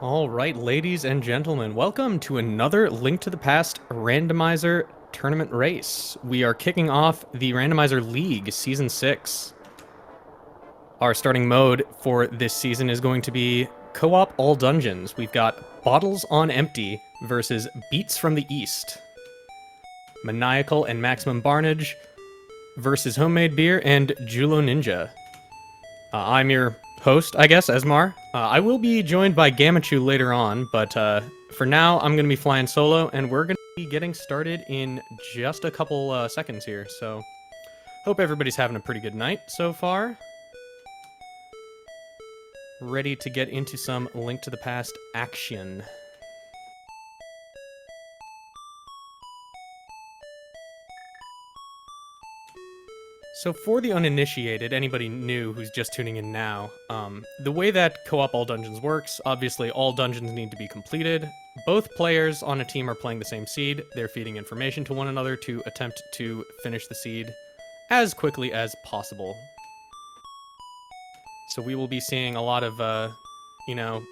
All right, ladies and gentlemen, welcome to another Link to the Past Randomizer tournament race. We are kicking off the Randomizer League Season 6. Our starting mode for this season is going to be Co-op All Dungeons. We've got Bottles on Empty versus Beats from the East. Maniacal and Maximum Barnage versus Homemade Beer and Julo Ninja. I'm your host, I guess, Esmar. I will be joined by Gamachu later on, but for now, I'm going to be flying solo, and we're going to be getting started in just a couple seconds here, so hope everybody's having a pretty good night so far. Ready to get into some Link to the Past action. So for the uninitiated, anybody new who's just tuning in now, the way that Co-op All Dungeons works, obviously all dungeons need to be completed. Both players on a team are playing the same seed. They're feeding information to one another to attempt to finish the seed as quickly as possible. So we will be seeing a lot of, a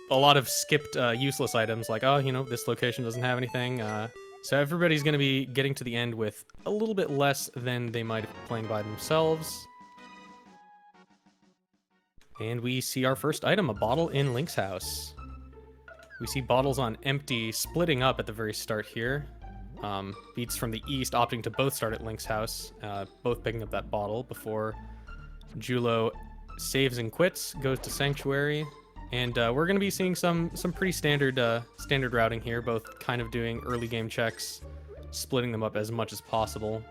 lot of skipped useless items like, oh, this location doesn't have anything. So everybody's going to be getting to the end with a little bit less than they might have been playing by themselves. And we see our first item, a bottle in Link's house. We see Bottles on Empty splitting up at the very start here. Beats from the East opting to both start at Link's house, both picking up that bottle before Julo saves and quits, goes to Sanctuary. And we're going to be seeing some pretty standard routing here, both kind of doing early game checks, splitting them up as much as possible.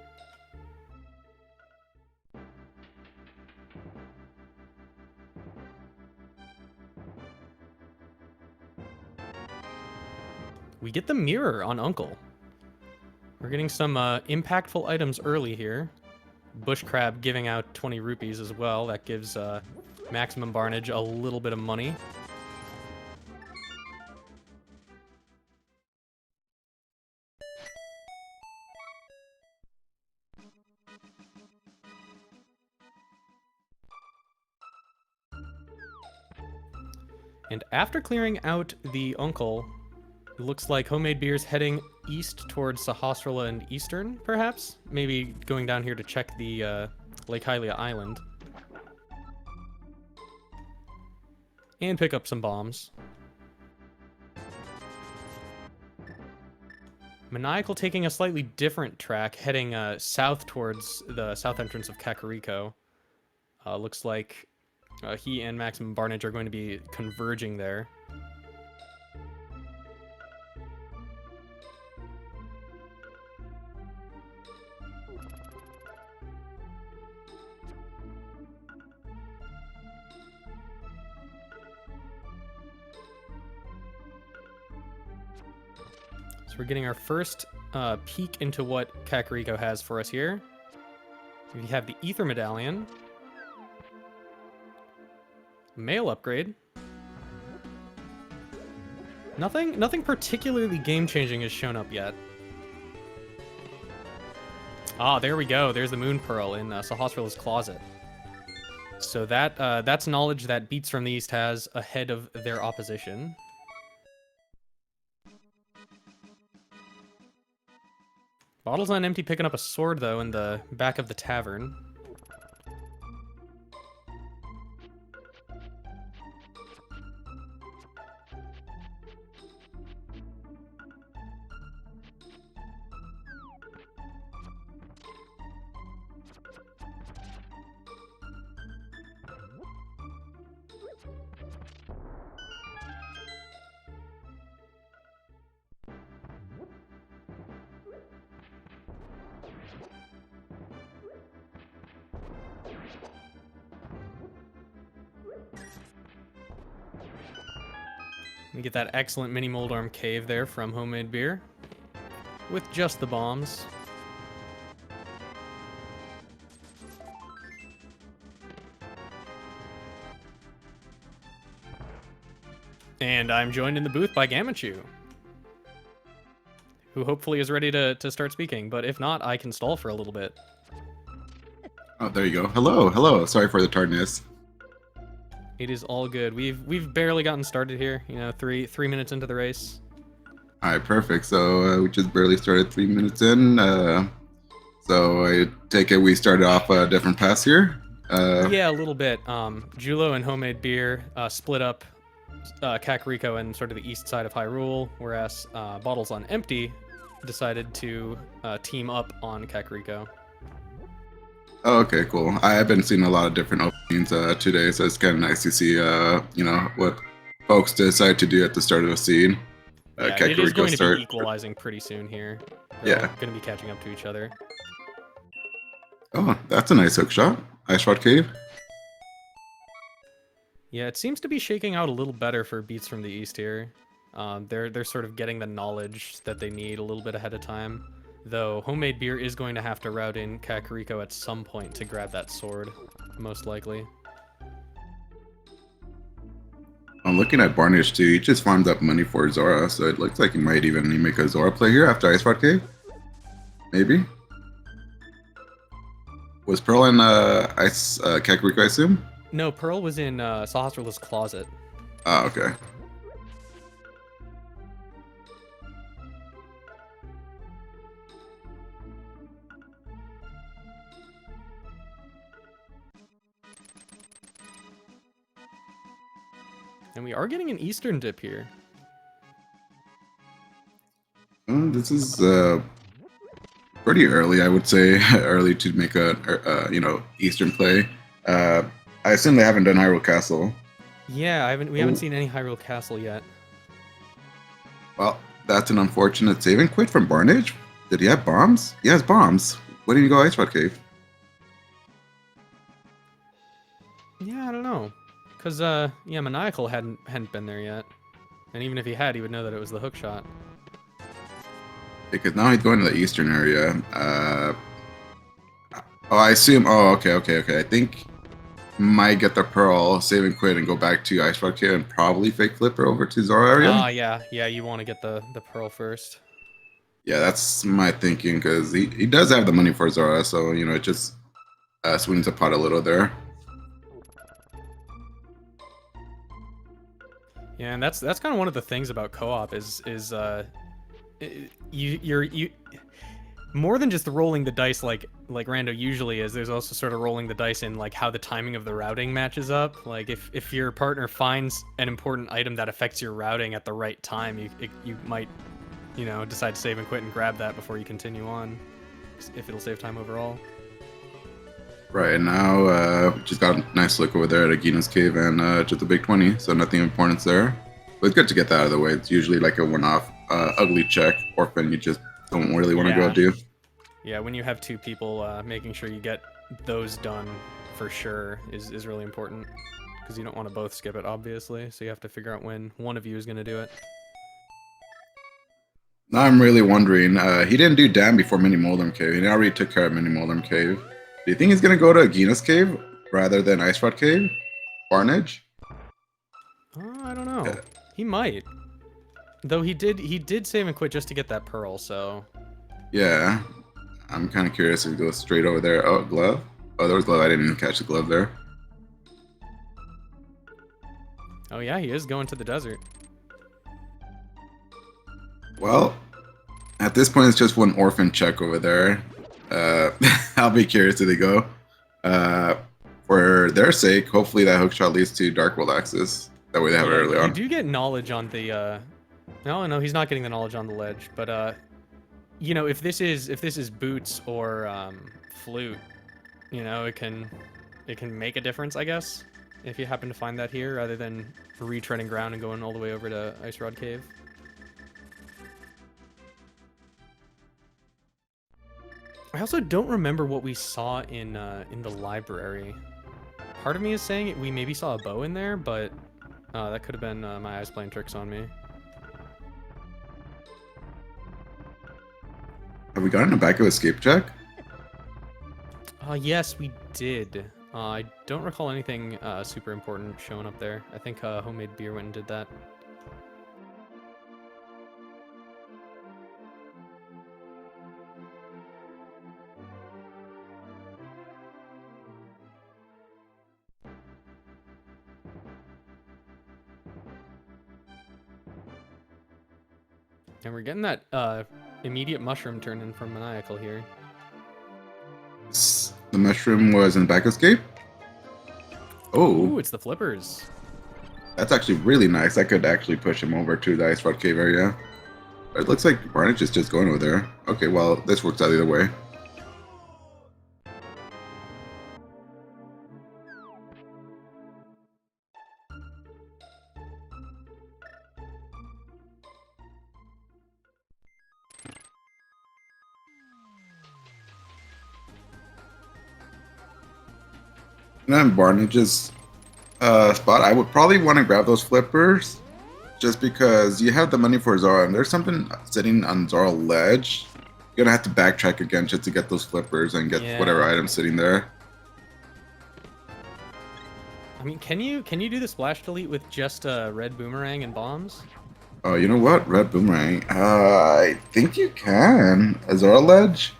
We get the mirror on Uncle. We're getting some impactful items early here. Bush Crab giving out 20 rupees as well. That gives Maximum Barnage a little bit of money. And after clearing out the Uncle, it looks like Homemade Beer's heading east towards Sahasrara and Eastern, perhaps? Maybe going down here to check the Lake Hylia Island. And pick up some bombs. Maniacal taking a slightly different track, heading south towards the south entrance of Kakariko. Looks like he and Maximum Barnage are going to be converging there. So we're getting our first peek into what Kakariko has for us here. We have the Ether Medallion. Mail upgrade. Nothing particularly game-changing has shown up yet. Ah, there we go. There's the Moon Pearl in Sahasrara's closet. So that's knowledge that Beats from the East has ahead of their opposition. Bottles on Empty picking up a sword, though, in the back of the tavern. We get that excellent mini mold arm cave there from Homemade Beer with just the bombs. And I'm joined in the booth by Gamachu, who hopefully is ready to start speaking, but if not, I can stall for a little bit. Oh, there you go. Hello. Sorry for the tardiness. It is all good. We've barely gotten started here. You know, three minutes into the race. All right, perfect. So we just barely started 3 minutes in. So I take it we started off a different pass here. Yeah, a little bit. Julo and Homemade Beer split up Kakariko and sort of the east side of Hyrule, whereas Bottles on Empty decided to team up on Kakariko. Oh, okay, cool. I have been seeing a lot of different openings today, so it's kind of nice to see, what folks decide to do at the start of the scene. Yeah, it is Kakariko going to be start. equalizing pretty soon here. They're all Yeah. going to be catching up to each other. Oh, that's a nice hook shot. Ice Rod Cave. Yeah, it seems to be shaking out a little better for Beats from the East here. They're sort of getting the knowledge that they need a little bit ahead of time. Though Homemade Beer is going to have to route in Kakariko at some point to grab that sword, most likely. I'm looking at Barnish too. He just farmed up money for Zora, so it looks like he might even make a Zora play here after Ice Rod Cave. Maybe. Was Pearl in Ice Kakariko, I assume? No, Pearl was in Sahasrarla's closet. Ah, okay. And we are getting an Eastern dip here. This is pretty early, I would say. Early to make a Eastern play. I assume they haven't done Hyrule Castle. Yeah, we haven't seen any Hyrule Castle yet. Well, that's an unfortunate save and quit from Barnage. Did he have bombs? He has bombs. Why didn't you go Ice Rod Cave? Yeah, I don't know. Cause yeah, Maniacal hadn't been there yet. And even if he had, he would know that it was the hook shot. Because now he's going to the Eastern area. Oh, I assume. Oh, okay. I think might get the Pearl, save and quit, and go back to Ice Rod Cave and probably fake flipper over to Zora area. Yeah, you want to get the Pearl first. Yeah, that's my thinking because he does have the money for Zora, so it just swings a pot a little there. Yeah, and that's kind of one of the things about co-op is you more than just rolling the dice like Rando usually is. There's also sort of rolling the dice in like how the timing of the routing matches up. Like if your partner finds an important item that affects your routing at the right time, you might decide to save and quit and grab that before you continue on, if it'll save time overall. Right, and now just got a nice look over there at Agina's Cave and just a big 20, so nothing of importance there. But it's good to get that out of the way. It's usually like a one-off ugly check, orphan you just don't really want to go do. Yeah, when you have two people, making sure you get those done for sure is really important. Because you don't want to both skip it, obviously, so you have to figure out when one of you is going to do it. Now I'm really wondering, he didn't do Dam before Mini Moldrum Cave. He already took care of Mini Moldrum Cave. Do you think he's going to go to Agina's Cave rather than Ice Rod Cave? Barnage? I don't know. He might. Though he did save and quit just to get that pearl, so... Yeah. I'm kind of curious if he goes straight over there. Oh, glove? Oh, there was glove. I didn't even catch the glove there. Oh yeah, he is going to the desert. Well, at this point, it's just one orphan check over there. I'll be curious if they go. For their sake, hopefully that hookshot leads to Dark World Access. That way they have it early on. You do get knowledge on the... No, he's not getting the knowledge on the ledge, but if this is Boots or Flute, it can make a difference, I guess, if you happen to find that here, rather than retreading ground and going all the way over to Ice Rod Cave. I also don't remember what we saw in the library. Part of me is saying we maybe saw a bow in there, but that could have been my eyes playing tricks on me. Have we gotten a back of escape check? Yes, we did. I don't recall anything super important showing up there. I think Homemade Beer went and did that. And we're getting that immediate mushroom turn in from Maniacal here. The mushroom was in the back escape. Oh, Ooh, it's the flippers. that's actually really nice. I could actually push him over to the Ice Rod Cave area. It looks like Barnage is just going over there. Okay, well, this works out either way. And then Barnage's spot, I would probably want to grab those flippers just because you have the money for Zora, and there's something sitting on Zora ledge. You're gonna have to backtrack again just to get those flippers and get whatever item sitting there. I mean, can you do the splash delete with just a red boomerang and bombs? Oh, you know what? Red boomerang. I think you can. Zora ledge.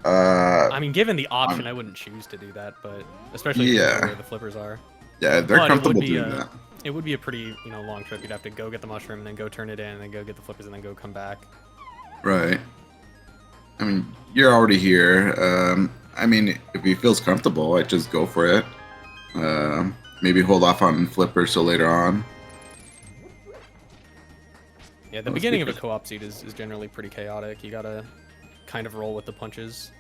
I mean, given the option, I wouldn't choose to do that, but especially if you know where the flippers are. Yeah, they're comfortable doing that. It would be a pretty, long trip. You'd have to go get the mushroom and then go turn it in and then go get the flippers and then go come back. Right. I mean, you're already here. I mean, if he feels comfortable, I'd just go for it. Maybe hold off on flippers till later on. Yeah, the beginning of a co-op seed is generally pretty chaotic. You gotta kind of roll with the punches.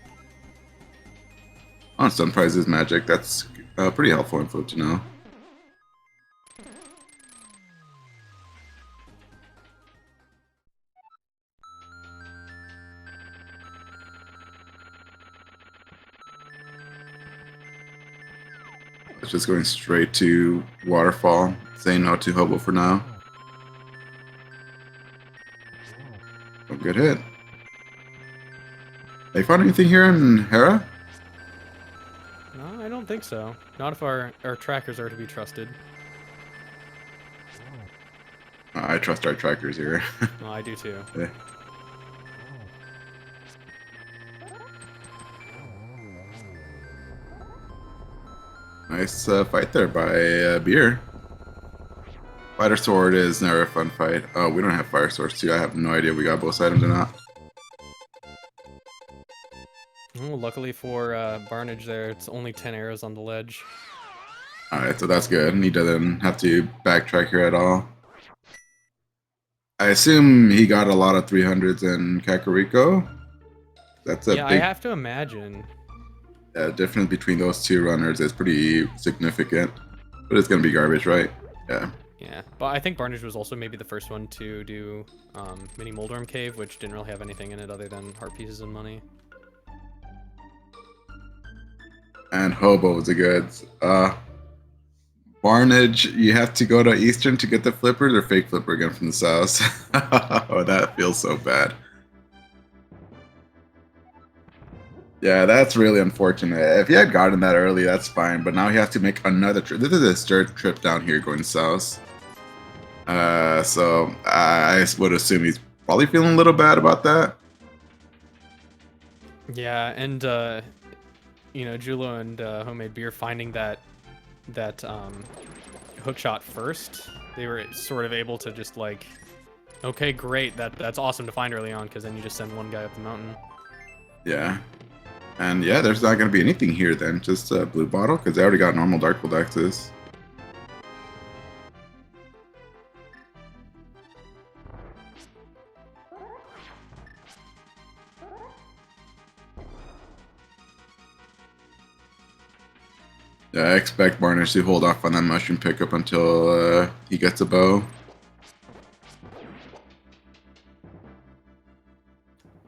On Stun Prizes magic, that's pretty helpful info to know. It's just going straight to Waterfall, saying no to Hobo for now. Oh, good hit. They found anything here in Hera? No, I don't think so. Not if our trackers are to be trusted. I trust our trackers here. Well, I do too. Yeah. Nice fight there by Beer. Fighter Sword is never a fun fight. Oh, we don't have Fire Swords too. I have no idea if we got both items or not. Oh, luckily for Barnage there, it's only 10 arrows on the ledge. Alright, so that's good. He doesn't have to backtrack here at all. I assume he got a lot of 300s in Kakariko. That's a big... I have to imagine. Difference between those two runners is pretty significant. But it's going to be garbage, right? Yeah. Yeah, but I think Barnage was also maybe the first one to do Mini Moldworm Cave, which didn't really have anything in it other than heart pieces and money. And Hobo is a good. Barnage, you have to go to Eastern to get the flippers, or fake flipper again from the South. Oh, that feels so bad. Yeah, that's really unfortunate. If he had gotten that early, that's fine. But now he has to make another trip. This is his third trip down here going south. So I would assume he's probably feeling a little bad about that. Yeah, and Julo and Homemade Beer finding that hook shot first, they were sort of able to just like, okay, great, that's awesome to find early on, because then you just send one guy up the mountain. Yeah. And yeah, there's not going to be anything here then, just a blue bottle, because they already got normal Darkhold access. Yeah, I expect Barnage to hold off on that mushroom pickup until he gets a bow.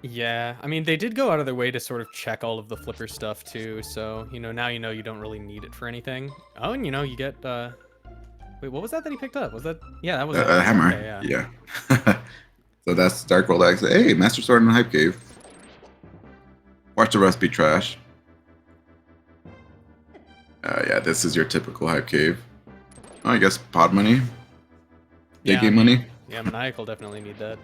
Yeah, I mean, they did go out of their way to sort of check all of the flipper stuff too, so, now you don't really need it for anything. Oh, and you get, wait, what was that he picked up? Was that, yeah, that was a hammer. Okay, yeah. So that's Darkhold access. Hey, Master Sword in the Hype Cave. Watch the rest be trash. Yeah, this is your typical Hype Cave. Oh, I guess pod money. Big game money. Yeah, Maniacal definitely need that.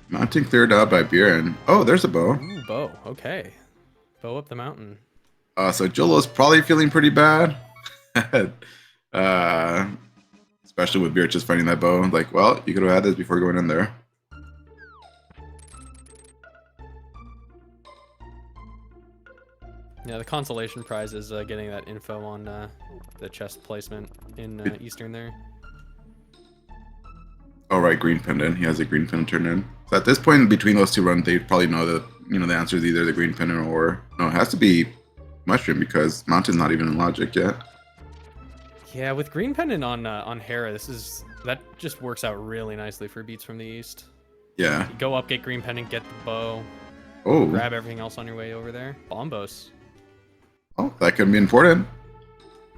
Mountain cleared out by Buren. Oh, there's a bow. Ooh, bow. Okay. Bow up the mountain. So Jolo's probably feeling pretty bad. uh, Especially with Beer just finding that bow. Like, well, you could have had this before going in there. Yeah, the consolation prize is getting that info on the chest placement in Eastern there. Oh, right, green pendant. He has a green pendant turned in. So at this point, between those two runs, they probably know that, you know, the answer is either the green pendant or... No, it has to be mushroom because mountain's not even in logic yet. Yeah, with green pendant on Hera, that just works out really nicely for beats from the east. Yeah. You go up, get green pendant, get the bow. Oh. Grab everything else on your way over there. Bombos. Oh, that could be important.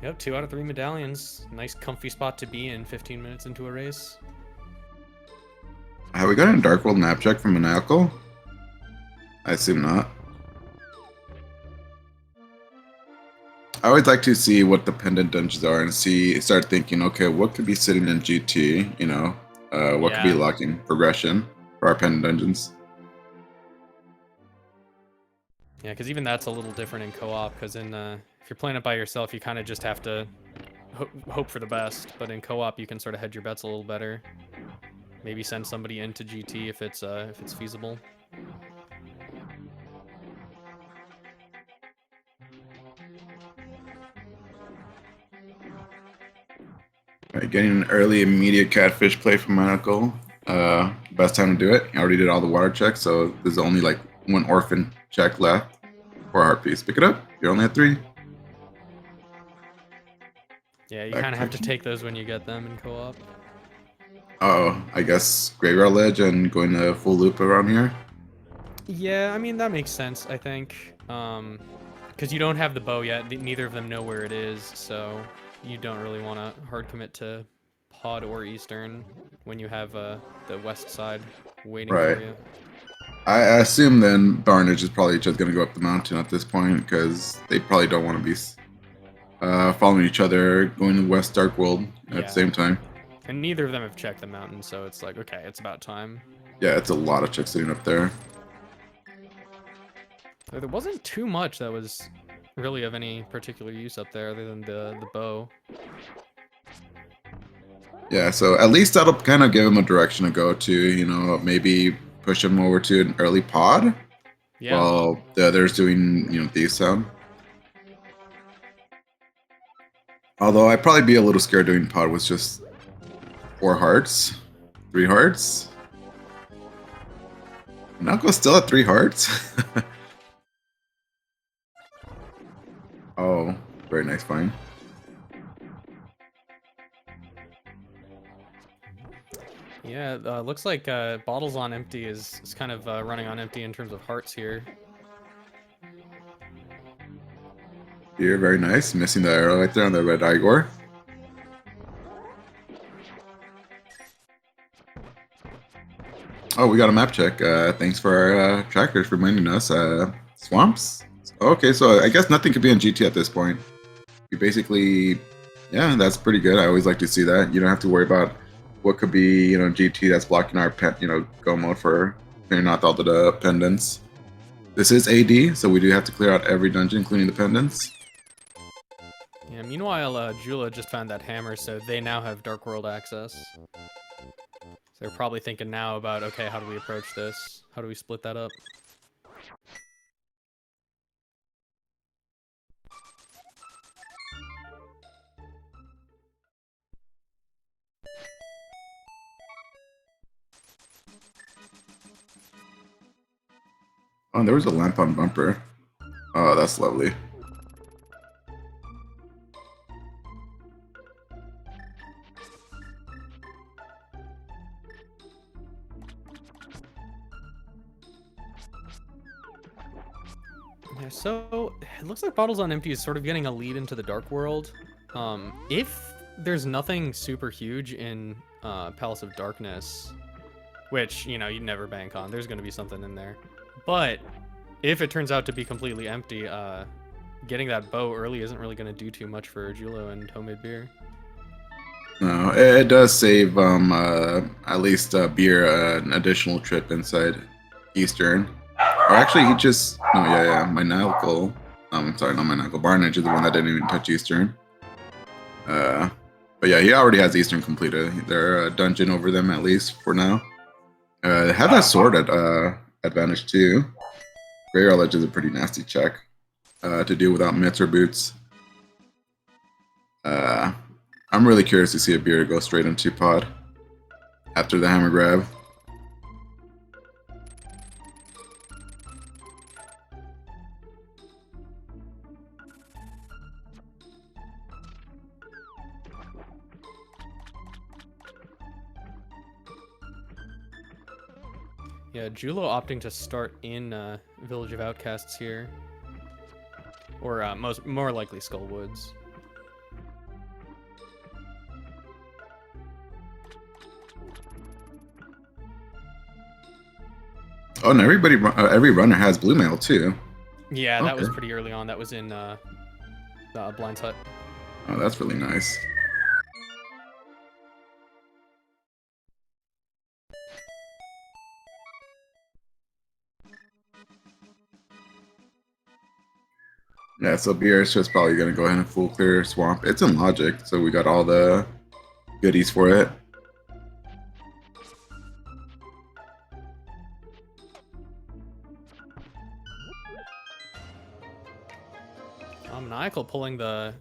Yep, 2 out of 3 medallions. Nice comfy spot to be in 15 minutes into a race. Have we got a Dark World map check from Maniacal? I assume not. I always like to see what the pendant dungeons are and start thinking, okay, what could be sitting in GT, you know? What could be locking progression for our pendant dungeons? Yeah, because even that's a little different in co-op, because if you're playing it by yourself, you kind of just have to hope for the best, but in co-op, you can sort of hedge your bets a little better. Maybe send somebody into GT if it's feasible. All right, getting an early immediate catfish play from Maniacal. Best time to do it. I already did all the water checks, so there's only like 1 orphan check left for a heart piece. Pick it up. You're only at 3. Yeah, you kind of have to take those when you get them in co-op. Oh, I guess Graveyard Ledge and going a full loop around here. Yeah, I mean, that makes sense, I think. Because you don't have the bow yet. Neither of them know where it is, so you don't really want to hard commit to Pod or Eastern when you have the west side waiting for you. I assume then Barnage is probably just going to go up the mountain at this point because they probably don't want to be following each other, going to West Dark World at the same time. And neither of them have checked the mountain, so it's like, okay, it's about time. Yeah, it's a lot of chicks sitting up there. There wasn't too much that was really of any particular use up there other than the bow. Yeah, so at least that'll kind of give him a direction to go to, you know, maybe push him over to an early pod while the others doing, you know, these sound. Although I'd probably be a little scared doing pod with just 4 hearts, 3 hearts. Knuckle's still at 3 hearts. Oh, very nice find. Yeah, looks like Bottles on Empty is kind of running on empty in terms of hearts here. Here, very nice. Missing the arrow right there on the red Igor. Oh, we got a map check. Thanks for our trackers reminding us. Swamps? Okay, so I guess nothing could be in GT at this point. You basically... Yeah, that's pretty good. I always like to see that. You don't have to worry about what could be, you know, GT that's blocking our go mode for clearing out all the pendants. This is AD, so we do have to clear out every dungeon, including the pendants. Yeah, meanwhile, Jula just found that hammer, so they now have Dark World access. So they're probably thinking now about, okay, how do we approach this? How do we split that up? Oh, there was a lamp on bumper. Oh, that's lovely. Yeah, so it looks like Bottles on Empty is sort of getting a lead into the Dark World. If there's nothing super huge in Palace of Darkness, which, you know, you'd never bank on, there's going to be something in there. But if it turns out to be completely empty, getting that bow early isn't really going to do too much for Julo and Homemade Beer. No, it does save at least Beer an additional trip inside Eastern. Or actually, he just no, yeah. My Nigel. Sorry, not my Nigel. Barnage is the one that didn't even touch Eastern. But yeah, he already has Eastern completed. They're a dungeon over them at least for now. They have that sword at advantage too. Graveyard Ledge is a pretty nasty check to do without mitts or boots. I'm really curious to see a beer go straight into pod after the hammer grab. Yeah, Julo opting to start in Village of Outcasts here. Or more likely Skullwoods. Oh, and every runner has blue mail too. Yeah, that was pretty early on. That was in Blind's Hut. Oh, that's really nice. Yeah, so beer is just probably going to go ahead and full clear swamp. It's in logic, so we got all the goodies for it. Maniacal pulling the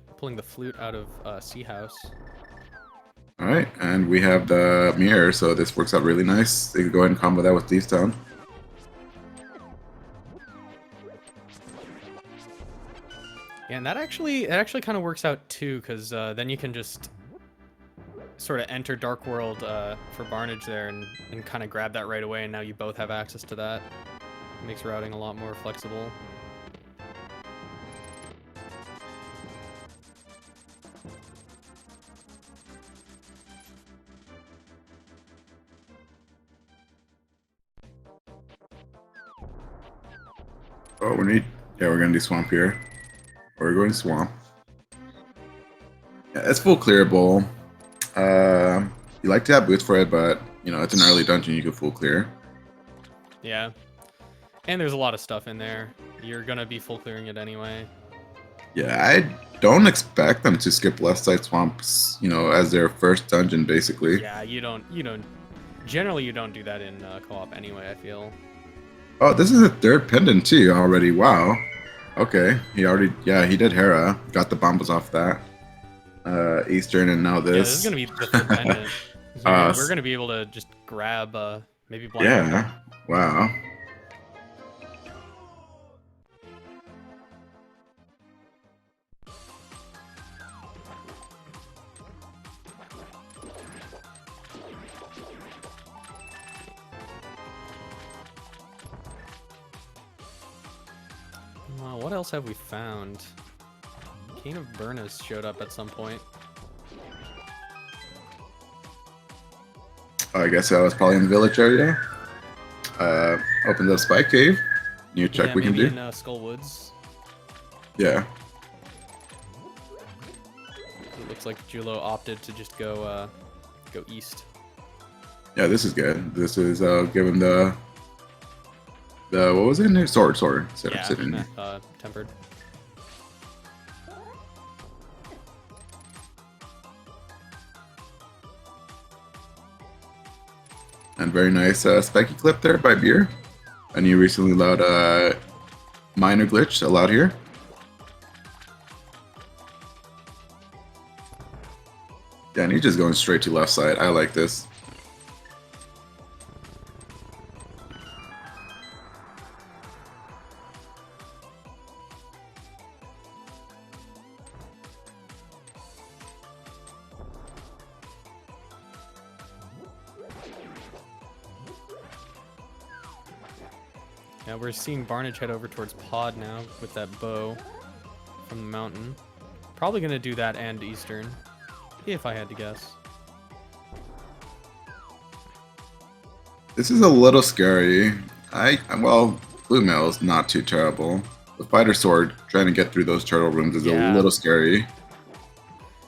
flute out of Sea House. All right, and we have the mirror, so this works out really nice. They can go ahead and combo that with Thieves Town. Yeah, and that actually kind of works out too, because then you can just sort of enter Dark World for Barnage there and kind of grab that right away, and now you both have access to that. It makes routing a lot more flexible. Oh, we're gonna do swamp here. We're going swamp. Yeah, it's full clearable. You like to have boots for it, but you know it's an early dungeon. You can full clear. Yeah, and there's a lot of stuff in there. You're gonna be full clearing it anyway. Yeah, I don't expect them to skip left side swamps. You know, as their first dungeon, basically. Yeah, you don't. Generally, you don't do that in co-op anyway. I feel. Oh, this is a third pendant too already. Wow. Okay, he did Hera. Got the bombas off that. Eastern and now this. Yeah, this is gonna be the third pendant. We're gonna be able to just grab maybe blind. Yeah. Wow. What else have we found? Cane of Burnus showed up at some point. I guess that was probably in the village area. Opens up Spike Cave. New check we can do. In Skullwoods. Yeah. It looks like Julo opted to just go east. Yeah, this is good. This is given the what was it? Sword. Yeah, tempered. And very nice spiky clip there by Beer. And you recently allowed a minor glitch allowed here. Yeah, and he's just going straight to left side. I like this. Yeah, we're seeing Barnage head over towards Pod now with that bow from the mountain. Probably gonna do that and Eastern, if I had to guess. This is a little scary. Well, Blue Mail is not too terrible. The Fighter Sword trying to get through those turtle rooms is a little scary.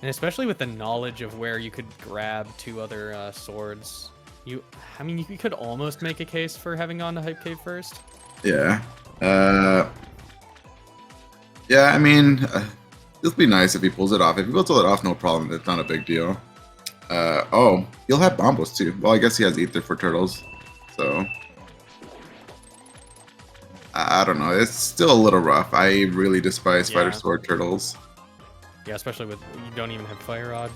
And especially with the knowledge of where you could grab two other swords. I mean, you could almost make a case for having gone to Hype Cave first. Yeah. Yeah, I mean, it'll be nice if he pulls it off. If he pulls it off, no problem. It's not a big deal. Oh, he'll have bombos too. Well, I guess he has ether for turtles. So, I don't know. It's still a little rough. I really despise Spider Yeah. Sword turtles. Yeah, especially with you don't even have Fire Rod.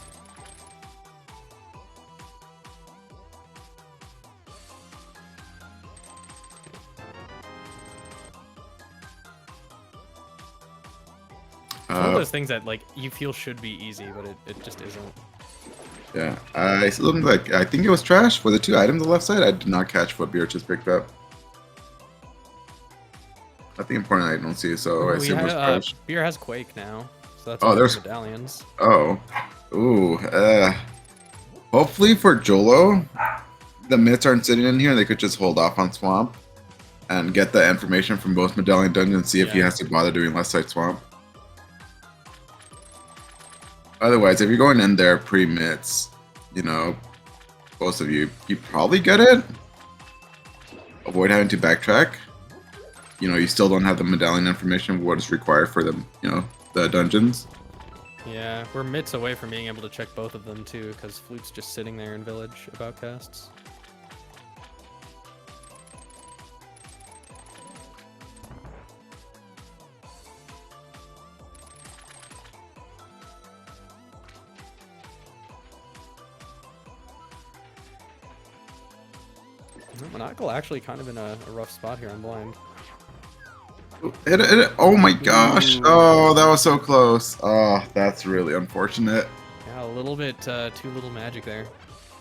It's one of those things that like you feel should be easy, but it just isn't. Yeah, I still don't like. I think it was trash for the 2 items on the left side. I did not catch what Beer just picked up. Nothing important I don't see, so I assume it was trash. Beer has Quake now, so that's Oh, there's medallions. Oh, ooh. Hopefully for Jolo, the mitts aren't sitting in here. They could just hold off on Swamp and get the information from both Medallion Dungeon and see if he has to bother doing left side Swamp. Otherwise, if you're going in there pre-mitts, you know, both of you probably get it. Avoid having to backtrack. You know, you still don't have the medallion information, what is required for the, you know, the dungeons. Yeah, we're mitts away from being able to check both of them too, because Flute's just sitting there in Village of Outcasts. Maniacal actually kind of in a rough spot here on blind. Hit it, hit it. Oh my gosh. Ooh. Oh, that was so close. Oh, that's really unfortunate. Yeah, a little bit too little magic there.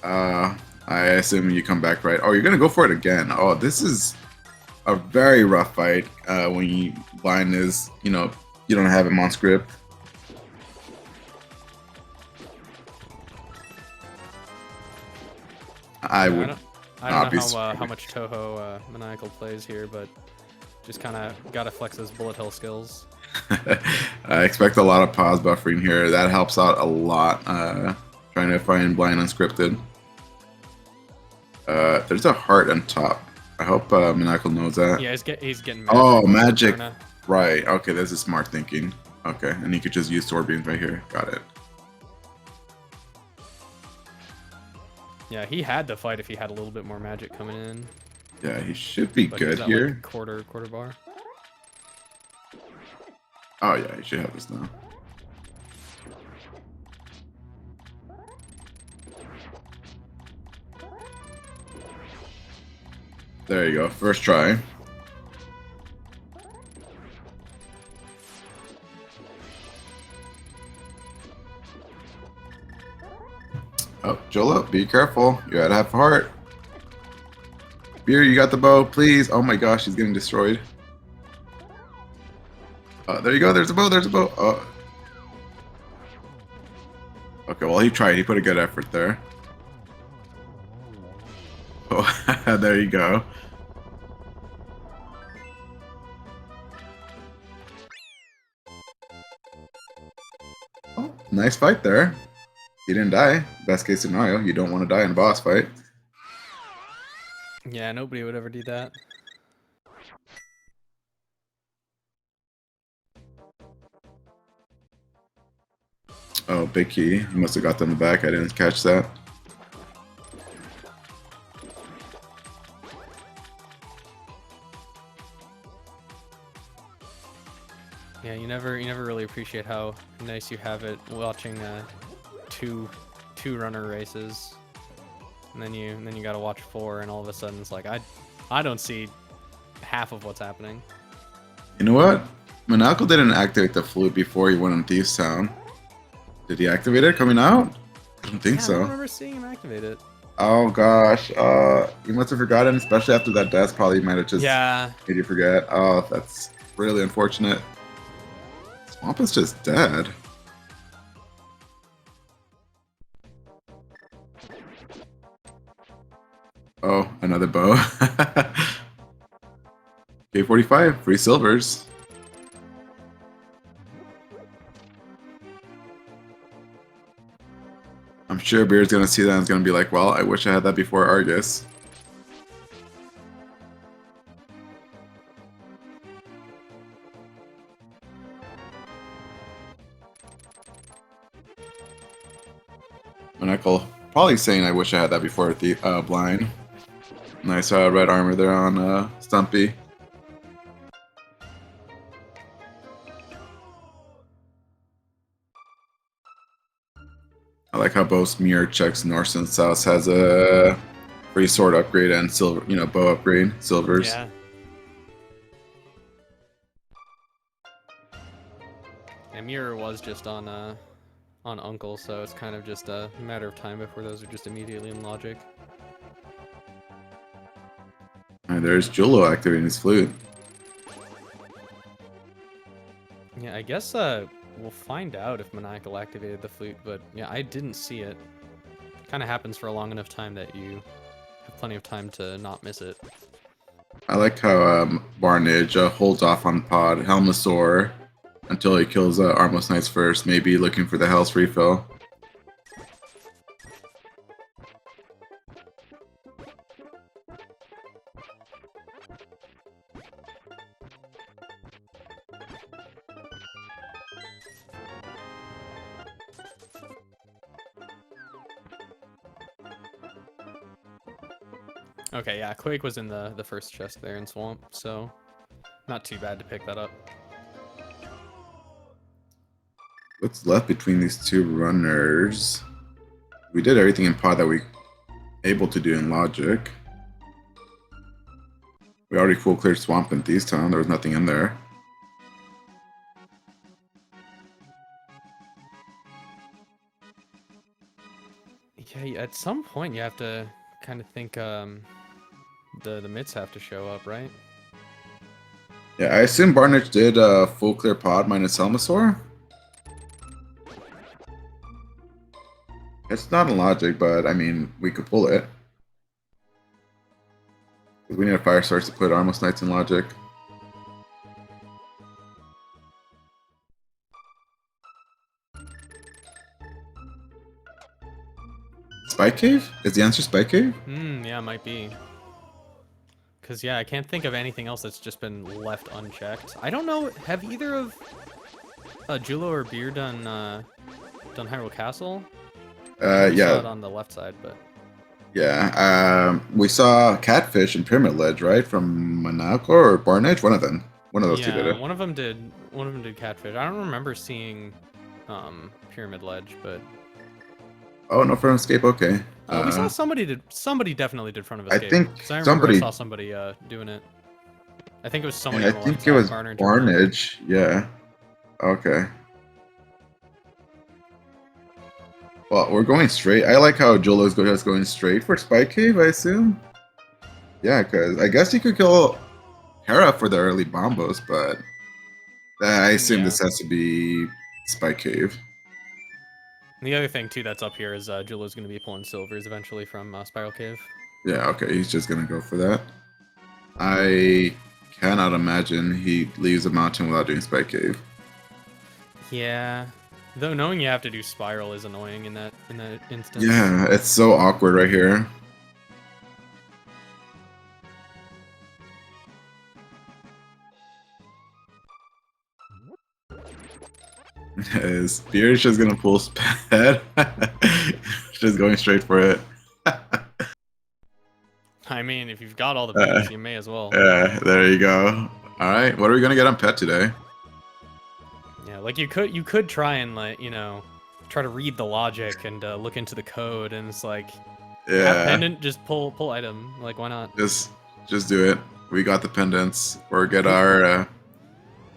I assume you come back right. Oh, you're going to go for it again. Oh, this is a very rough fight when you blind is, you know, you don't have him on script. I would. I don't know how much Toho Maniacal plays here, but just kind of got to flex those bullet hell skills. I expect a lot of pause buffering here. That helps out a lot. Trying to find blind unscripted. There's a heart on top. I hope Maniacal knows that. Yeah, he's getting. Oh, magic. Right. Okay, this is smart thinking. Okay, and he could just use sword beams right here. Got it. Yeah, he had to fight if he had a little bit more magic coming in. Yeah, he should be good here. Like quarter bar. Oh yeah, he should have this now. There you go. First try. Oh, Jolo, be careful. You gotta have heart. Beer, you got the bow, please. Oh my gosh, he's getting destroyed. There you go. There's a bow. There's a bow. Oh. Okay, well, he tried. He put a good effort there. Oh, there you go. Oh, nice fight there. He didn't die. Best case scenario, you don't want to die in a boss fight. Yeah, nobody would ever do that. Oh, big key. He must have got them back. I didn't catch that. Yeah, you never really appreciate how nice you have it watching two runner races, and then you gotta watch 4, and all of a sudden it's like I don't see half of what's happening. You know what? Maniacal didn't activate the flute before he went on Thieves Town. Did he activate it coming out? I don't think so. I don't remember seeing him activate it. Oh gosh, you must have forgotten, especially after that death. Probably might have just made you forget. Oh, that's really unfortunate. Swamp is just dead. Oh, another bow. K45, free silvers. I'm sure Beard's gonna see that and is gonna be like, well, I wish I had that before Argus. Maniacal probably saying I wish I had that before at the blind. Nice red armor there on Stumpy. I like how both mirror checks north and south has a free sword upgrade and silver, bow upgrade, silvers. Yeah. And mirror was just on Uncle, so it's kind of just a matter of time before those are just immediately in logic. And there's Julo activating his flute. Yeah, I guess we'll find out if Maniacal activated the flute, but yeah, I didn't see it. Kind of happens for a long enough time that you have plenty of time to not miss it. I like how Barnage holds off on Pod Helmasaur until he kills Armless Knights first, maybe looking for the Hell's refill. Okay, yeah, Quake was in the first chest there in Swamp, so not too bad to pick that up. What's left between these two runners? We did everything in Pod that we able to do in Logic. We already full cleared Swamp in Thieves Town. There was nothing in there. Yeah, at some point you have to kind of think the mitts have to show up, right? Yeah, I assume Barnage did full clear Pod minus Helmasaur. It's not in Logic, but I mean, we could pull it. We need a fire source to put Armless Knights in Logic. Spike Cave? Is the answer Spike Cave? Yeah, might be. Because, yeah, I can't think of anything else that's just been left unchecked. I don't know, have either of Julo or Beer done Hyrule Castle? Yeah. Saw it on the left side, but... Yeah, we saw Catfish and Pyramid Ledge, right? From Monaco or Barnage? One of them. One of those two did it. One of them did Catfish. I don't remember seeing Pyramid Ledge, but... Oh, no front escape. Okay. We saw somebody definitely did front of I escape. think I remember somebody I saw somebody doing it. I think it was somebody. I on the think left it was side, Barnage. Barnage. Yeah. Okay. Well, we're going straight. I like how Jolo's just going straight for Spike Cave, I assume. Yeah, because I guess you could kill Hera for the early Bombos, but I assume this has to be Spike Cave. And the other thing, too, that's up here is Julo's going to be pulling silvers eventually from Spiral Cave. Yeah, okay, he's just going to go for that. I cannot imagine he leaves a mountain without doing Spike Cave. Yeah. Though knowing you have to do Spiral is annoying in that instance. Yeah, it's so awkward right here. Spirit's just gonna pull Sped. Just going straight for it. I mean, if you've got all the pieces, you may as well. Yeah, there you go. Alright, what are we gonna get on Pet today? Yeah, like you could try and, like, try to read the logic and look into the code, and it's like, have pendant, just pull item. Like, why not? Just do it. We got the pendants. Or get our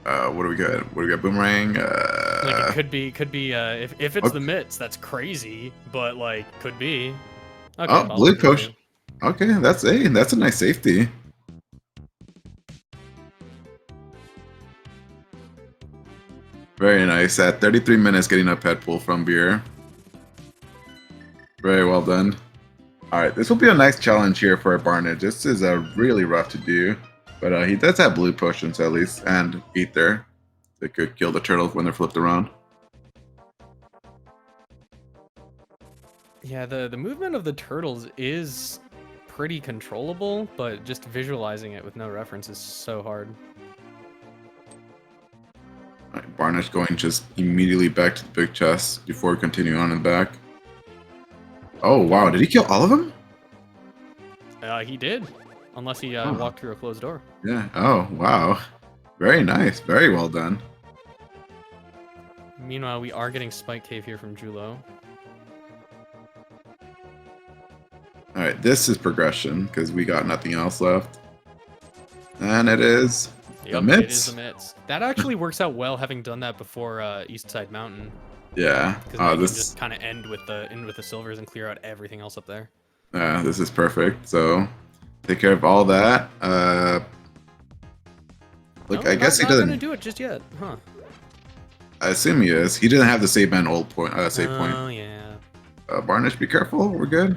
what do we got? What do we got? Boomerang. Like, it could be if it's the mitts, that's crazy, but like could be. Okay, oh, blue potion. Okay, that's a nice safety. Very nice. At 33 minutes, getting a pet pull from Beer. Very well done. Alright, this will be a nice challenge here for Barnage. This is really rough to do. But he does have blue potions at least, and Ether. They could kill the turtles when they're flipped around. Yeah, the movement of the turtles is pretty controllable, but just visualizing it with no reference is so hard. Right, Barnage going just immediately back to the big chest before continuing on in the back. Oh, wow. Did he kill all of them? He did. Unless he Oh. walked through a closed door. Yeah. Oh, wow. Very nice. Very well done. Meanwhile, we are getting Spike Cave here from Julo. All right, this is progression because we got nothing else left. And it is the Yep, it is mitts. the mitts. That actually works out well, having done that before East Side Mountain. Yeah. Because now you can just kind of end with the silvers and clear out everything else up there. Yeah, this is perfect. So take care of all that. Look, No, I guess he not doesn't. gonna do it just yet, huh? I assume he is. He doesn't have the save man old point. Save point. Oh yeah. Varnish, be careful. We're good.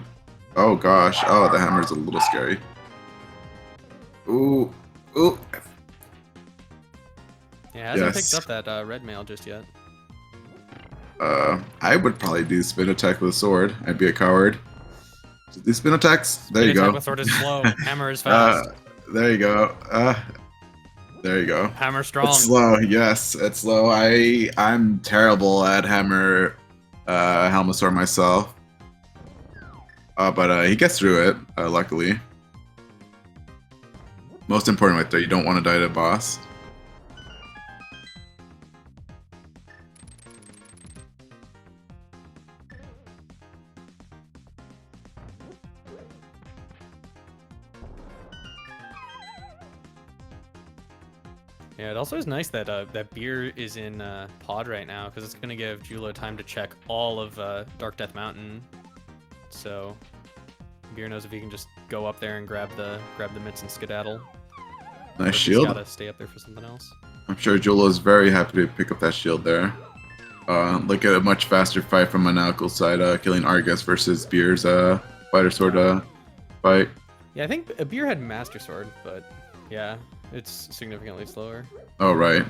Oh gosh. Oh, the hammer's a little scary. Ooh. Ooh. Yeah, hasn't picked up that red mail just yet. I would probably do spin attack with a sword. I'd be a coward. So do spin attacks. There you Spin attack go. with sword is slow. Hammer is fast. There you go. There you go. Hammer strong. It's slow. Yes, it's slow. I'm terrible at hammer helmet sword myself. But he gets through it, luckily. Most important right there, you don't want to die to a boss. Yeah, it also is nice that that beer is in pod right now, because it's gonna give Julo time to check all of Dark Death Mountain. So beer knows if he can just go up there and grab the mitts and skedaddle. Nice shield. Gotta stay up there for something else. I'm sure Jolo is very happy to pick up that shield there. Look at a much faster fight from Maniacal's side, killing Argus versus Beer's fighter sword fight. Yeah, I think a beer had Master Sword, but yeah, it's significantly slower. Oh, right.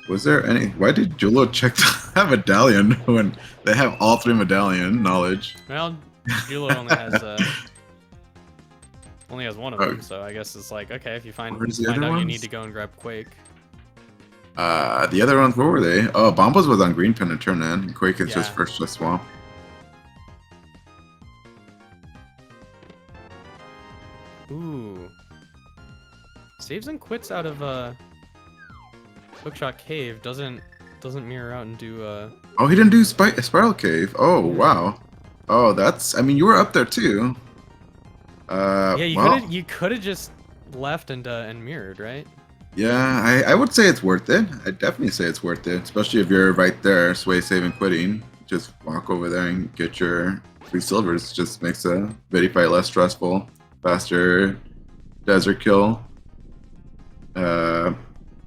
Was there any... Why did Julo check that medallion when they have all three medallion knowledge? Well, Julo only has one of them, so I guess it's like, okay, if you find out you need to go and grab Quake. The other ones, where were they? Oh, Bombos was on green pen and turn in, and Quake is just first to swamp. Ooh. Saves and quits out of Hookshot Cave doesn't mirror out and do Oh, he didn't do Spiral Cave. Oh, wow. Oh, that's... I mean, you were up there too. Yeah, well, you could have just left and mirrored, right? Yeah, I would say it's worth it. I'd definitely say it's worth it, especially if you're right there, sway, save, and quitting. Just walk over there and get your 3 silvers. Just makes a Vidi fight less stressful, faster desert kill.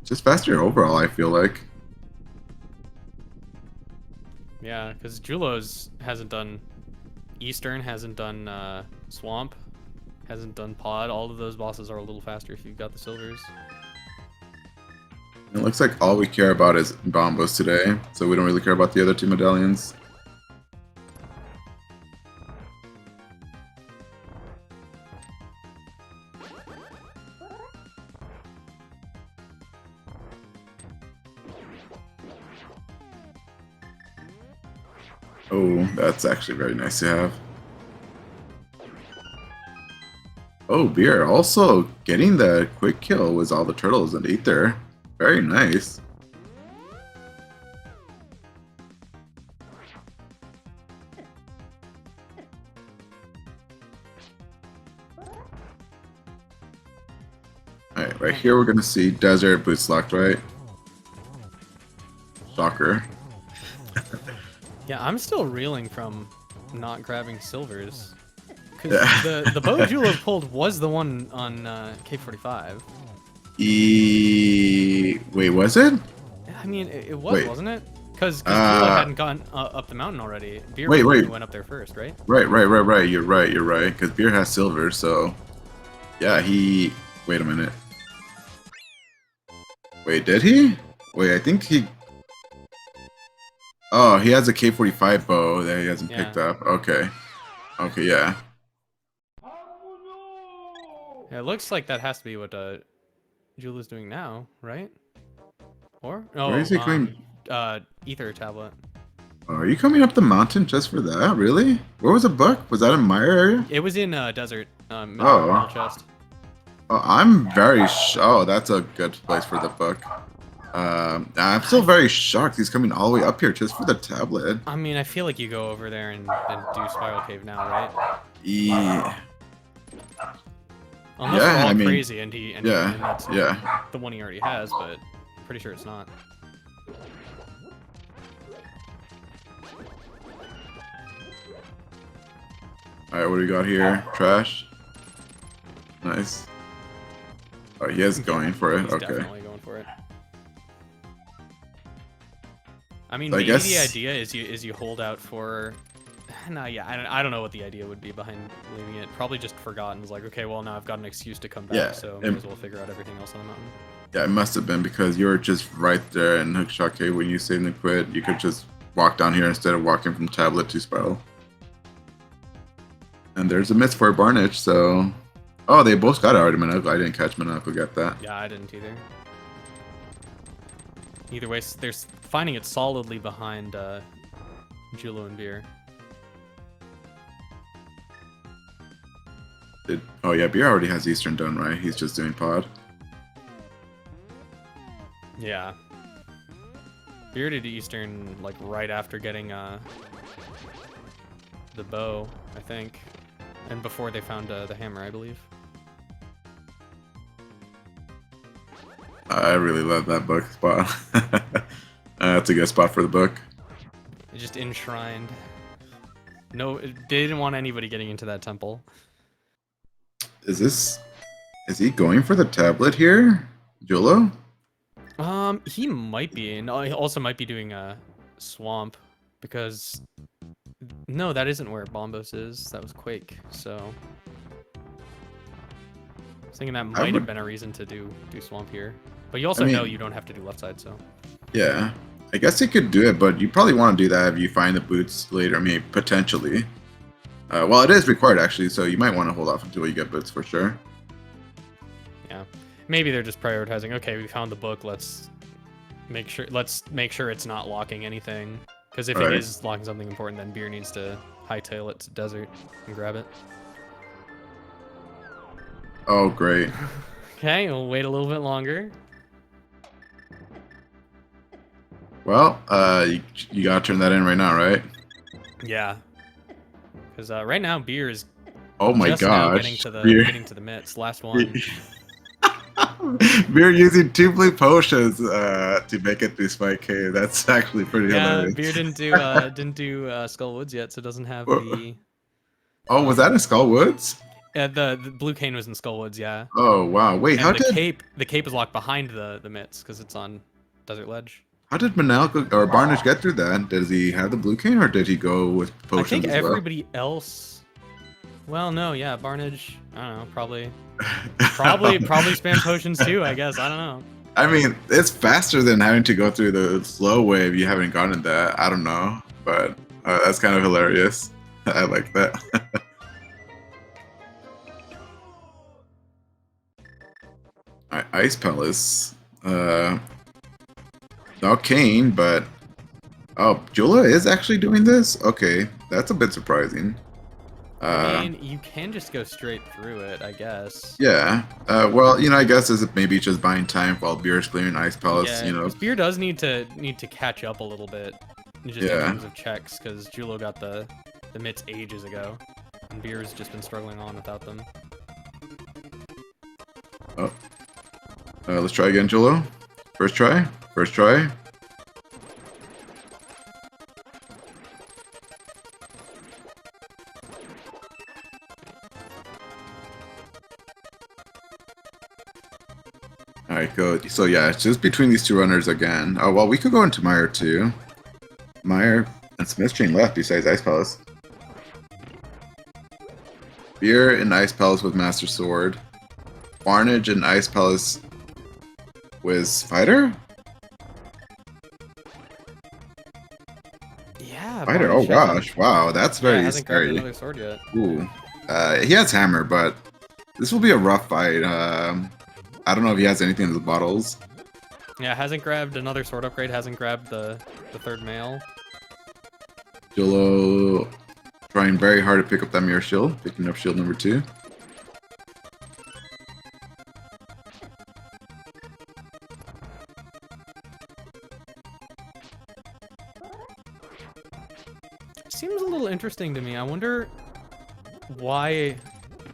Just faster overall, I feel like. Yeah, because Julo's hasn't done Eastern, hasn't done Swamp, hasn't done Pod. All of those bosses are a little faster if you've got the silvers. It looks like all we care about is Bombos today, so we don't really care about the other 2 medallions. Oh, that's actually very nice to have. Oh, Beer also getting the quick kill with all the turtles and Ether. Very nice. Alright, right here we're gonna see Desert Boots locked, right? Shocker. Yeah, I'm still reeling from not grabbing silvers. Because the bow Julo pulled was the one on K45. Wait, was it? I mean, it was, wasn't it? Because Julo hadn't gone up the mountain already. Beer went up there first, right? Right. You're right. Because Beer has silver, so... Yeah, he... Wait a minute. Wait, did he? Wait, I think he... Oh, he has a K45 bow that he hasn't picked up. Okay. Okay, yeah. Yeah, it looks like that has to be what Jula's doing now, right? Or Where is he going? ether tablet. Oh, are you coming up the mountain just for that? Really? Where was the book? Was that in Meyer area? It was in desert middle Oh. chest. Oh, I'm very oh, that's a good place for the book. I'm still very shocked he's coming all the way up here just for the tablet. I mean, I feel like you go over there and do Spiral Cave now, right? Yeah. Unless we're all crazy and yeah, and that's yeah. the one he already has, but I'm pretty sure it's not. All right, what do we got here? Trash. Nice. Oh, he is going for it. He's Okay. definitely going for it. I mean, So maybe the idea is you hold out for. No, yeah, I don't know what the idea would be behind leaving it. Probably just forgotten. It's like, okay, well now I've got an excuse to come back, Yeah, so may as well figure out everything else on the mountain. Yeah, it must have been because you were just right there in Hookshot Cave when you saved and quit. You could just walk down here instead of walking from tablet to spiral. And there's a miss for Barnage, so... Oh, they both got it already, Minako. I didn't catch Minako get that. Yeah, I didn't either. Either way, they're finding it solidly behind Julo and Beer. Oh yeah, Beer already has Eastern done, right? He's just doing pod. Yeah. Beer did Eastern like right after getting the bow, I think, and before they found the hammer, I believe. I really love that book spot. That's a good spot for the book. It just enshrined. No, they didn't want anybody getting into that temple. Is he going for the tablet here? Julo? He might be, and he also might be doing a swamp, because no, that isn't where Bombos is. That was Quake. So I was thinking that might have been a reason to do swamp here. But you also know you don't have to do left side, so. Yeah, I guess he could do it, but you probably want to do that if you find the boots later. I mean, potentially. Well, it is required actually, so you might want to hold off until you get boots for sure. Yeah, maybe they're just prioritizing. Okay, we found the book. Let's make sure it's not locking anything. Because if it is locking something important, then Beer needs to hightail it to desert and grab it. Oh, great. Okay, we'll wait a little bit longer. Well, you gotta turn that in right now, right? Yeah. Because right now, Beer is oh my just gosh, now getting to the mitts. Last one. Beer using 2 blue potions to make it through Spike Cave. That's actually pretty hilarious. Beer didn't do Skull Woods yet, so it doesn't have the. Oh, was that in Skull Woods? Yeah, the blue cane was in Skull Woods, yeah. Oh wow! Wait, and how the did the cape is locked behind the mitts because it's on Desert Ledge. How did Manalco or Barnage get through that? Does he have the blue cane, or did he go with potions? I think as well? everybody else. Well, no, yeah, Barnage. I don't know, probably spam potions too. I guess I don't know. I mean, it's faster than having to go through the slow way if you haven't gotten that. I don't know, but that's kind of hilarious. I like that. Alright, Ice Palace. Not Kane, but oh, Jula is actually doing this? Okay, that's a bit surprising. I mean, you can just go straight through it, I guess. Yeah. Well, you know, I guess is maybe just buying time while Beer is clearing Ice Palace. Yeah, you know, Beer does need to catch up a little bit, just in terms of checks, because Julo got the mitts ages ago, and Beer's just been struggling on without them. Oh. Let's try again, Julo. First try. First try. Alright, go. So yeah, it's just between these 2 runners again. Oh, well, we could go into Meyer too. Meyer and Smith Chain left besides Ice Palace. Beer and Ice Palace with Master Sword. Barnage and Ice Palace with Spider? Yeah, Spider, oh gosh, wow, that's very hasn't grabbed scary. another sword yet. Ooh. He has Hammer, but This will be a rough fight. I don't know if he has anything in the bottles. Yeah, hasn't grabbed another sword upgrade, hasn't grabbed the third mail. Jolo trying very hard to pick up that mirror shield, picking up shield number 2. Seems a little interesting to me. I wonder why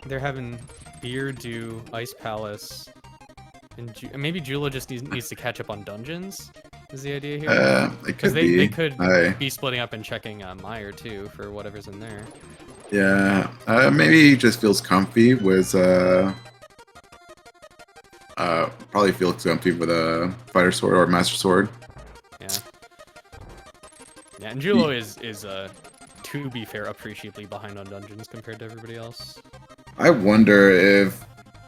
they're having Beer do Ice Palace, and maybe Jula just needs to catch up on dungeons. Is the idea here? Because they could be splitting up and checking Meyer too for whatever's in there. Yeah, maybe he just feels comfy with probably feels comfy with a fighter sword or master sword. Yeah. Yeah, and Julo is to be fair, appreciably behind on dungeons compared to everybody else. I wonder if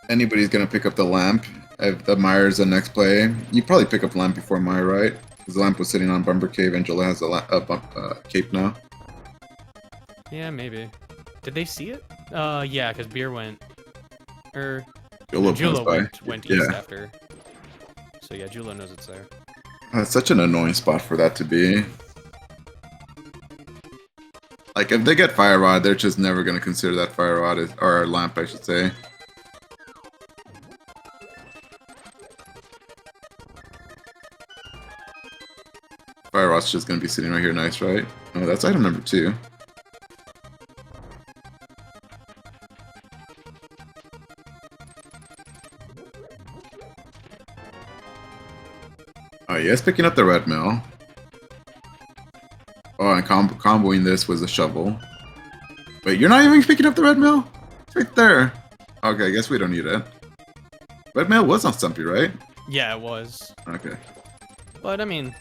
anybody's gonna pick up the lamp. If the Meyer's the next play, you probably pick up lamp before Meyer, right? Because the lamp was sitting on Bumper Cave, and Jolo has a cape now. Yeah, maybe. Did they see it? Yeah, because Beer went, Jolo went east after. So yeah, Jula knows it's there. It's such an annoying spot for that to be. Like, if they get Fire Rod, they're just never going to consider that Fire Rod, or Lamp, I should say. Fire Rod's just going to be sitting right here nice, right? Oh, that's item number 2. Oh, yes, picking up the red mail. Oh, and comboing this was a shovel. Wait, you're not even picking up the red mail? It's right there. Okay, I guess we don't need it. Red mail was on Stumpy, right? Yeah, it was. Okay. But, I mean,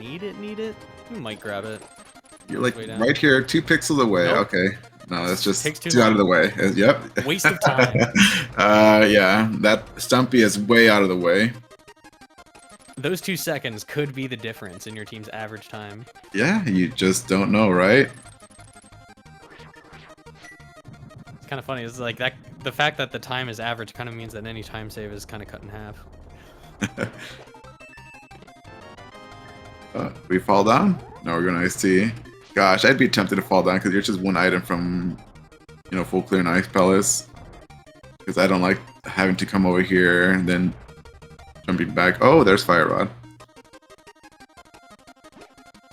you don't need it. You might grab it. You're like right here, 2 pixels away. Nope. Okay. No, that's just too out of the way. Yep. Waste of time. Yeah, that Stumpy is way out of the way. Those 2 seconds could be the difference in your team's average time. Yeah, you just don't know, right? It's kind of funny. It's like that. The fact that the time is average kind of means that any time save is kind of cut in half. We fall down? No, we're gonna see. Gosh, I'd be tempted to fall down because you're just 1 item from, full clear and Ice Palace. Because I don't like having to come over here and then jumping back. Oh, there's Fire Rod.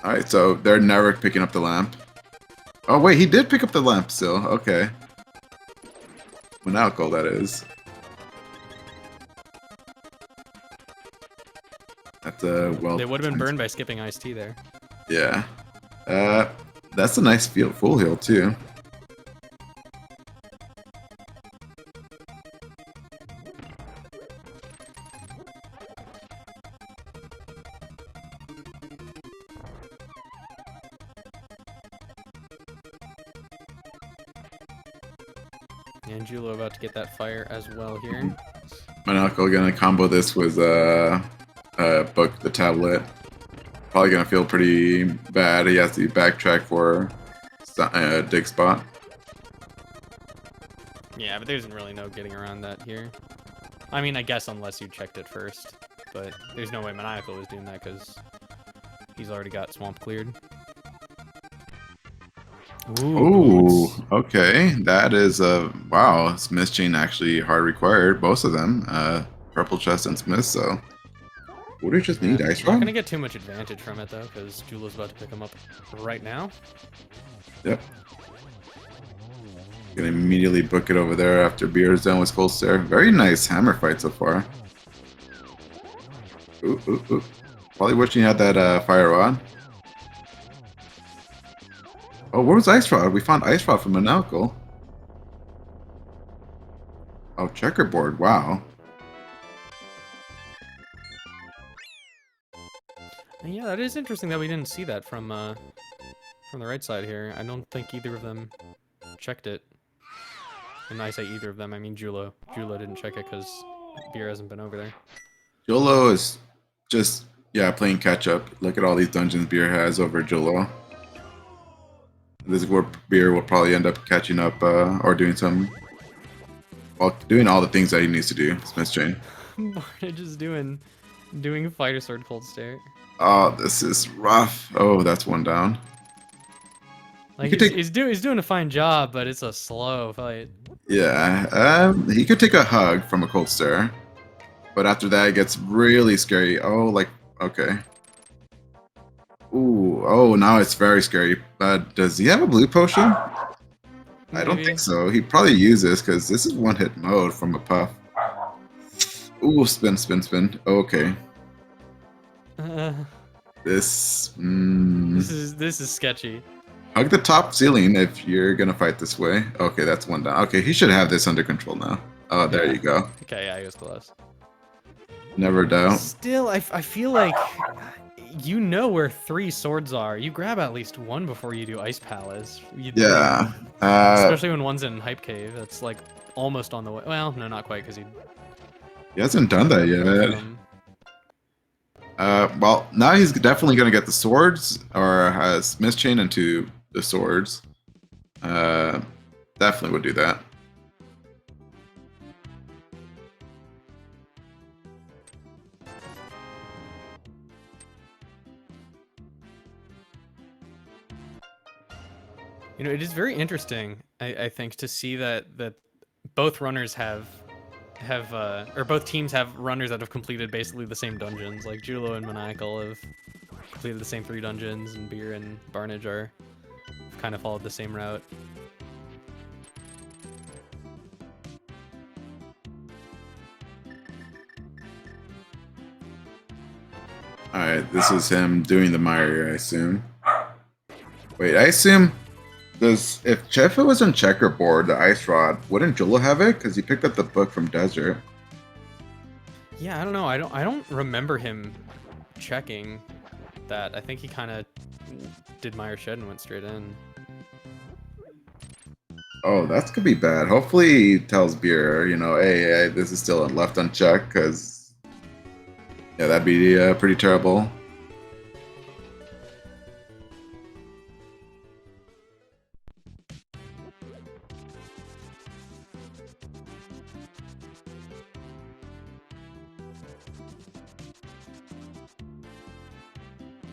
Alright, so they're never picking up the lamp. Oh, wait, he did pick up the lamp still. Okay. Monalco, that is. That's well. They would have been burned by skipping Ice Tea there. Yeah. That's a nice full heal, too. And Julo about to get that fire as well here. Monalco gonna combo this with Book the Tablet. Probably gonna feel pretty bad. He has to backtrack for dig spot. Yeah, but there's really no getting around that here. I mean, I guess unless you checked it first. But there's no way Maniacal was doing that because he's already got Swamp cleared. Ooh, okay. That is wow. Smith Chain actually hard required, both of them. Purple Chest and Smith, so what do you just need? Ice Rod? Not gonna get too much advantage from it though, because Jula's about to pick him up right now. Yep. Gonna immediately book it over there after Beer's done with Skull Stare. Very nice hammer fight so far. Ooh, ooh, ooh. Probably wishing you had that Fire Rod. Oh, where was Ice Rod? We found Ice Rod from Monalco. Oh, checkerboard. Wow. Yeah, that is interesting that we didn't see that from the right side here. I don't think either of them checked it. And I say either of them, I mean Julo. Julo didn't check it because Beer hasn't been over there. Jolo is just, yeah, playing catch up. Look at all these dungeons Beer has over Jolo. This is where Beer will probably end up catching up or doing some while doing all the things that he needs to do. Smith chain. Barnage is doing fighter sword cold stare. Oh, this is rough. Oh, that's one down. Like could he's doing a fine job, but it's a slow fight. Yeah, he could take a hug from a cold stare, but after that it gets really scary. Oh, like okay. Ooh, oh, now it's very scary. Does he have a blue potion? I don't Maybe. think so. He probably uses because this is one hit mode from a puff. Ooh, spin, spin, spin. Okay. This. This is sketchy. Hug the top ceiling if you're gonna fight this way. Okay, that's one down. Okay, he should have this under control now. Oh, there Yeah. you go. Okay, yeah, he was close. Never doubt. Still, I feel like you know where 3 swords are. You grab at least one before you do Ice Palace. Yeah. Especially when one's in Hype Cave. That's like almost on the way. Well, no, not quite because He hasn't done that yet. Well, now he's definitely gonna get the swords or has Smith chain into the swords. Definitely would do that. You know, it is very interesting, I think, to see that both runners have or both teams have runners that have completed basically the same dungeons. Like Julo and Maniacal have completed the same 3 dungeons, and Beer and Barnage are kind of followed the same route. Alright, this is him doing the Mire, I assume. Wait, I assume if Cheffa was on checkerboard, the ice rod, wouldn't Jolo have it? Because he picked up the book from Desert. Yeah, I don't know. I don't remember him checking that. I think he kind of did Meyer Shed and went straight in. Oh, that's gonna be bad. Hopefully he tells Beer, you know, hey, this is still left unchecked, because yeah, that'd be pretty terrible.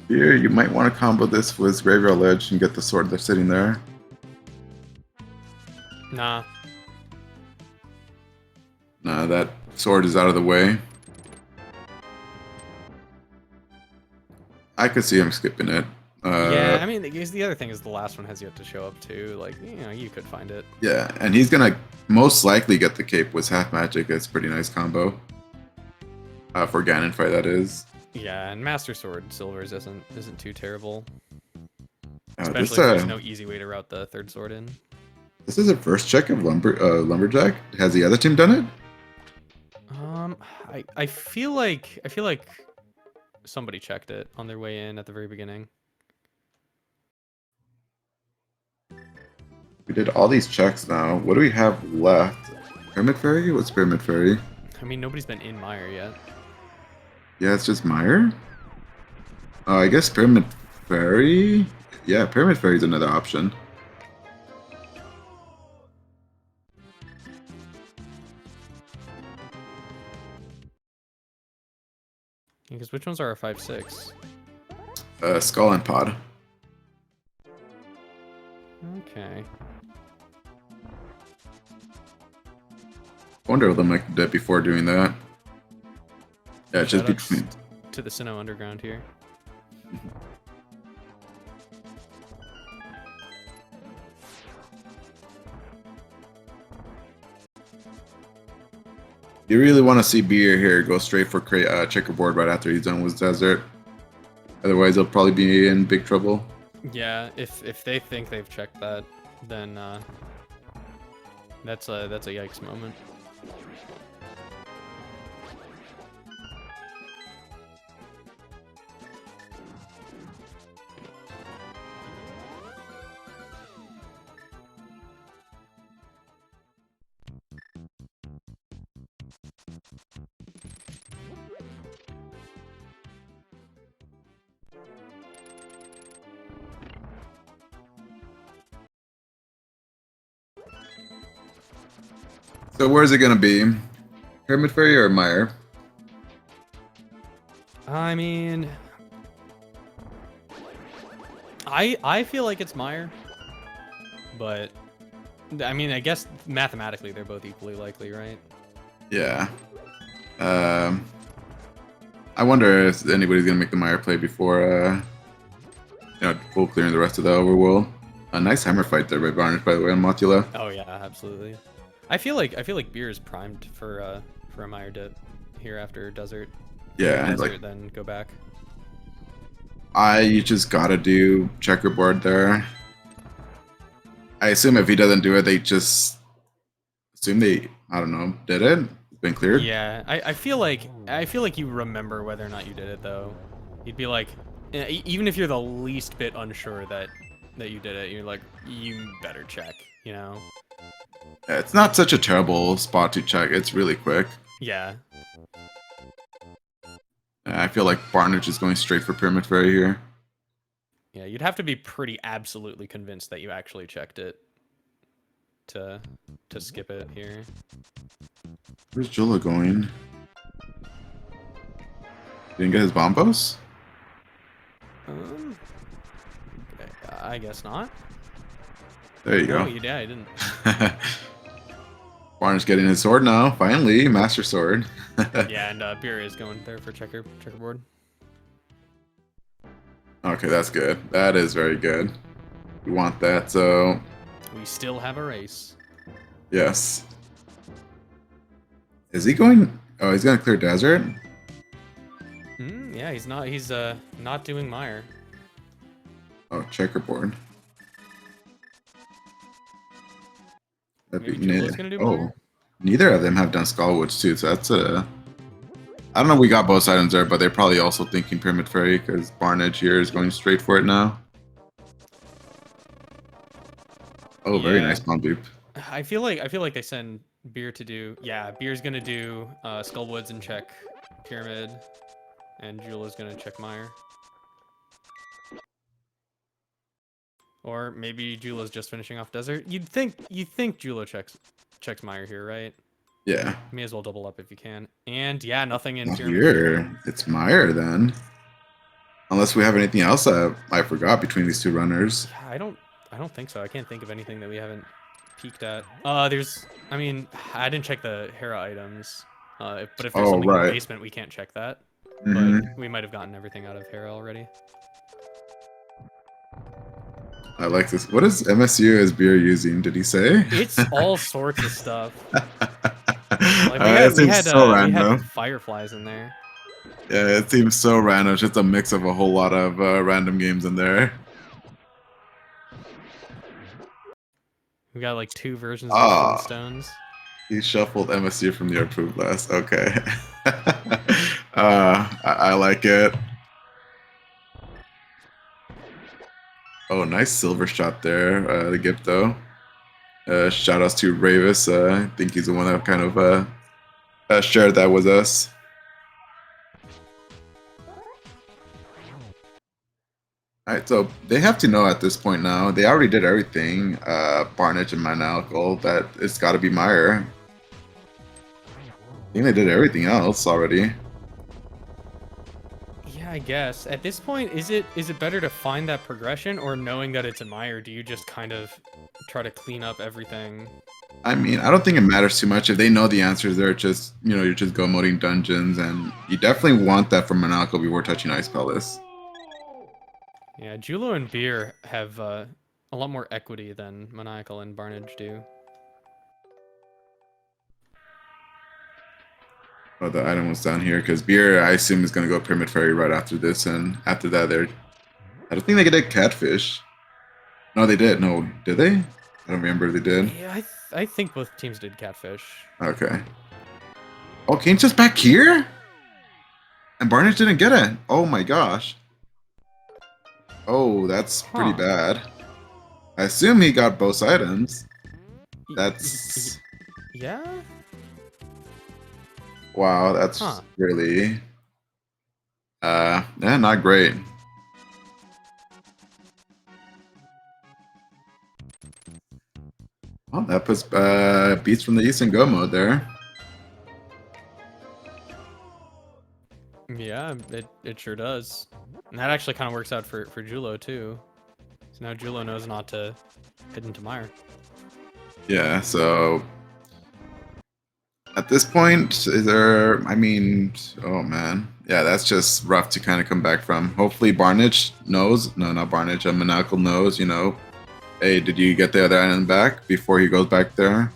Beer, you might want to combo this with Graveyard Ledge and get the sword that's sitting there. Nah. Nah, that sword is out of the way. I could see him skipping it. Yeah, I mean, the other thing is the last one has yet to show up too. Like, you know, you could find it. Yeah, and he's gonna most likely get the cape with half magic. It's a pretty nice combo. For Ganon fight, that is. Yeah, and Master Sword Silvers isn't too terrible. This, Especially if there's no easy way to route the 3rd sword in. This is a first check of Lumberjack. Has the other team done it? I feel like somebody checked it on their way in at the very beginning. We did all these checks now. What do we have left? Pyramid Fairy? What's Pyramid Fairy? I mean, nobody's been in Mire yet. Yeah, it's just Mire? I guess Pyramid Fairy? Yeah, Pyramid Fairy is another option. Because which ones are our 5-6? Skull and Pod. Okay. I wonder what them did before doing that. Yeah, just Shoutouts between. to the Sinnoh Underground here. You really want to see Beer here go straight for checkerboard right after he's done with Desert. Otherwise, he'll probably be in big trouble. Yeah, if they think they've checked that, then that's a yikes moment. So where's it gonna be? Pyramid Fairy or Mire? I mean, I feel like it's Meyer, but I mean, I guess mathematically they're both equally likely, right? Yeah. I wonder if anybody's gonna make the Mire play before full clearing the rest of the overworld. A nice hammer fight there by Varnish, by the way, on Motula. Oh yeah, absolutely. I feel like Beer is primed for a Meyer dip here after Desert. Yeah, Desert, like then go back. you just gotta do checkerboard there. I assume if he doesn't do it, they just assume they, I don't know, did it? It's been cleared? Yeah, I feel like you remember whether or not you did it though. You'd be like, even if you're the least bit unsure that you did it, you're like, you better check, you know? Yeah, it's not such a terrible spot to check. It's really quick. Yeah. I feel like Barnage is going straight for Pyramid Fairy here. Yeah, you'd have to be pretty absolutely convinced that you actually checked it to skip it here. Where's Jula going? Didn't get his bombos? I guess not. There you No, go. yeah, I didn't. Barnage getting his sword now. Finally, Master Sword. Yeah, and Beer is going there for checkerboard. Okay, that's good. That is very good. We want that, so... We still have a race. Yes. Is he going... Oh, he's going to clear Desert? Yeah, he's not doing Meyer. Oh, checkerboard. That'd Maybe be Jula's gonna do Meyer? Neither of them have done Skullwoods too, so that's a... I don't know if we got both items there, but they're probably also thinking Pyramid Fairy, because Barnage here is going straight for it now. Oh, very nice bomb dupe. I feel like they send Beer to do... Yeah, Beer's gonna do Skullwoods and check Pyramid, and Jula's gonna check Meyer. Or maybe Jula's just finishing off Desert. You think Jula checks Meyer here, right? Yeah. May as well double up if you can. And yeah, nothing in Pyramid. Here, it's Meyer then. Unless we have anything else I forgot between these two runners. Yeah, I don't think so. I can't think of anything that we haven't peeked at. There's... I mean, I didn't check the Hera items. But if there's something in the basement, we can't check that. But we might have gotten everything out of Hera already. I like this. What is MSU as Beer using? Did he say? It's all sorts of stuff. Like we had fireflies in there. Yeah, it seems so random. It's just a mix of a whole lot of random games in there. We got like 2 versions of Stones. He shuffled MSU from the approved list. Okay. I like it. Oh, nice silver shot there, the Gipto. Shout outs to Ravis. I think he's the one that kind of shared that with us. Alright, so they have to know at this point now. They already did everything, Barnage and Manalco, that it's got to be Meyer. I think they did everything else already. Yeah, I guess. At this point, is it better to find that progression, or knowing that it's a Meyer, do you just kind of try to clean up everything? I mean, I don't think it matters too much. If they know the answers, they're just, you're just go moding dungeons, and you definitely want that from Manalco before touching Ice Palace. Yeah, Julo and Beer have a lot more equity than Maniacal and Barnage do. Oh, the item was down here, because Beer, I assume, is going to go Pyramid Fairy right after this, and after that, I don't think they did Catfish. No, they did. No, did they? I don't remember if they did. Yeah, I think both teams did Catfish. Okay. Oh, Kane's just back here? And Barnage didn't get it. Oh my gosh. Oh, that's pretty bad. I assume he got both items. That's... Yeah? Wow, that's really... yeah, not great. Well, that puts Beats from the East in go mode there. Yeah, it sure does. And that actually kind of works out for Julo too. So now Julo knows not to hit into Mire. Yeah, so at this point, is there, I mean, oh man. Yeah, that's just rough to kind of come back from. Hopefully Barnage knows, no, not Barnage, Monaco knows, you know, hey, did you get the other island back before he goes back there?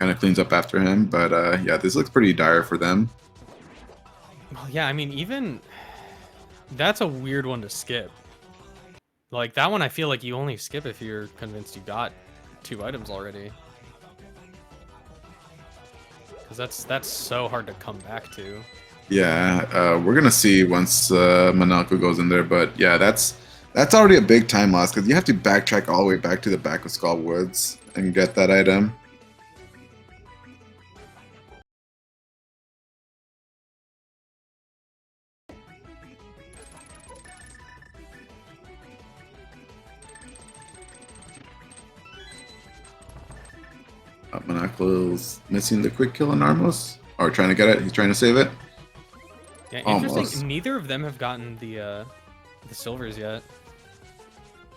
Kind of cleans up after him, but yeah, this looks pretty dire for them. Well, yeah, I mean, even that's a weird one to skip. Like that one, I feel like you only skip if you're convinced you got 2 items already. Because that's so hard to come back to. Yeah, we're gonna see once Monaco goes in there, but yeah, that's already a big time loss because you have to backtrack all the way back to the back of Skull Woods and get that item. Monaco's missing the quick kill on Armos, or trying to get it. He's trying to save it. Yeah, interesting. Almost. Neither of them have gotten the silvers yet.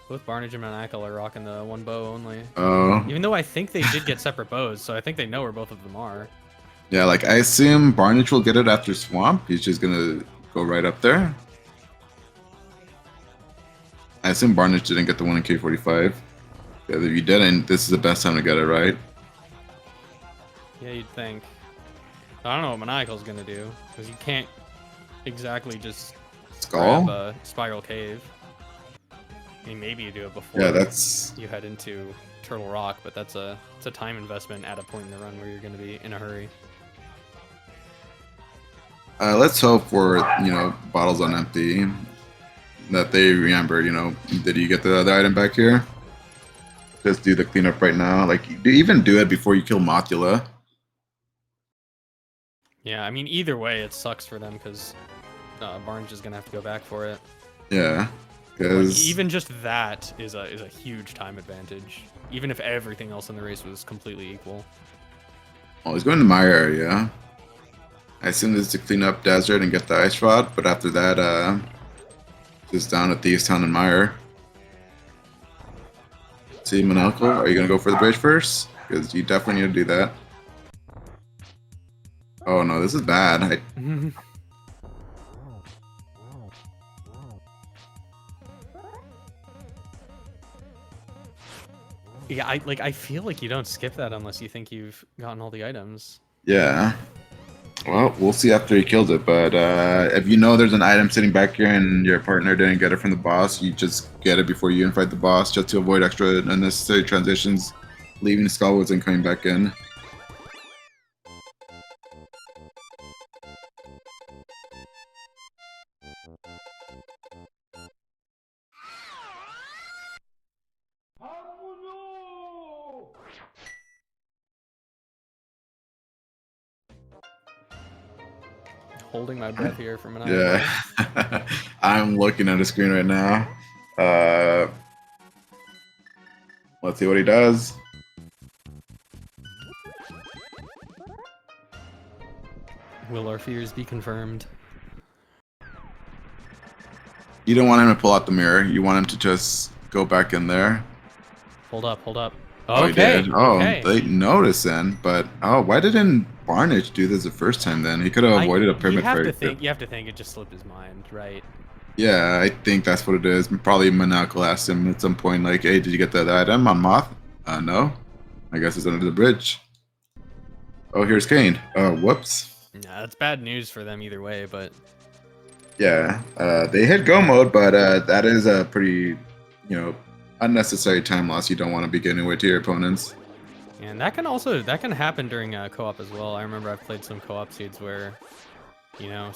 Both Barnage and Monaco are rocking the 1 bow only. Oh. Even though I think they did get separate bows, so I think they know where both of them are. Yeah, like I assume Barnage will get it after Swamp. He's just gonna go right up there. I assume Barnage didn't get the one in K45. Yeah, if you didn't, this is the best time to get it, right? Yeah, you'd think. I don't know what Maniacal's gonna do, because you can't exactly just Skull? grab a Spiral Cave. I mean, maybe you do it before you head into Turtle Rock, but it's a time investment at a point in the run where you're gonna be in a hurry. Let's hope for, you know, bottles on empty. That they remember, you know, did you get the other item back here? Just do the cleanup right now. Like, even do it before you kill Mothula. Yeah, I mean, either way, it sucks for them because Barnes is gonna have to go back for it. Yeah, because like, even just that is a huge time advantage. Even if everything else in the race was completely equal. Oh, he's going to my area. I assume this is to clean up Desert and get the Ice Rod, but after that, just down at Thieves Town and Mire. See, Monaco, are you gonna go for the bridge first? Because you definitely need to do that. Oh no, this is bad. Yeah, I feel like you don't skip that unless you think you've gotten all the items. Yeah. Well, we'll see after he kills it, but if you know there's an item sitting back here and your partner didn't get it from the boss, you just get it before you invite the boss just to avoid extra unnecessary transitions, leaving Skullwoods and coming back in. Holding my breath here for a minute. Yeah. I'm looking at the screen right now. Let's see what he does. Will our fears be confirmed? You don't want him to pull out the mirror. You want him to just go back in there. Hold up, hold up. Oh, Okay. he did. Oh, okay. they noticed then, but oh, why didn't Barnage do this the first time then? He could have avoided a pyramid fight. You have to think it just slipped his mind, right? Yeah, I think that's what it is. Probably Monaco asked him at some point, like, hey, did you get that item on Moth? No. I guess it's under the bridge. Oh, here's Kane. Oh, whoops. Nah, that's bad news for them either way, but... Yeah, they hit go mode, but that is a pretty, you know, unnecessary time loss you don't want to be getting away to your opponents. And that can happen during co-op as well. I remember I've played some co-op seeds where, you know,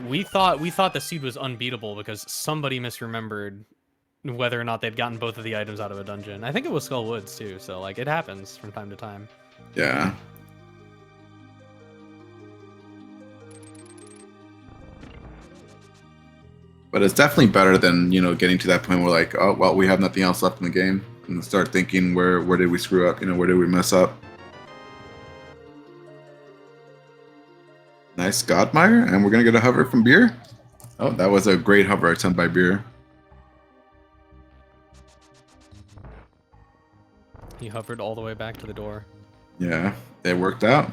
we thought the seed was unbeatable because somebody misremembered whether or not they'd gotten both of the items out of a dungeon. I think it was Skull Woods too, so like it happens from time to time. Yeah. But it's definitely better than, you know, getting to that point where like, oh, well, we have nothing else left in the game. and start thinking where did we screw up? You know, where did we mess up? Nice Godmire, and we're gonna get a hover from Beer. Oh, that was a great hover attempt by Beer. He hovered all the way back to the door. Yeah, it worked out.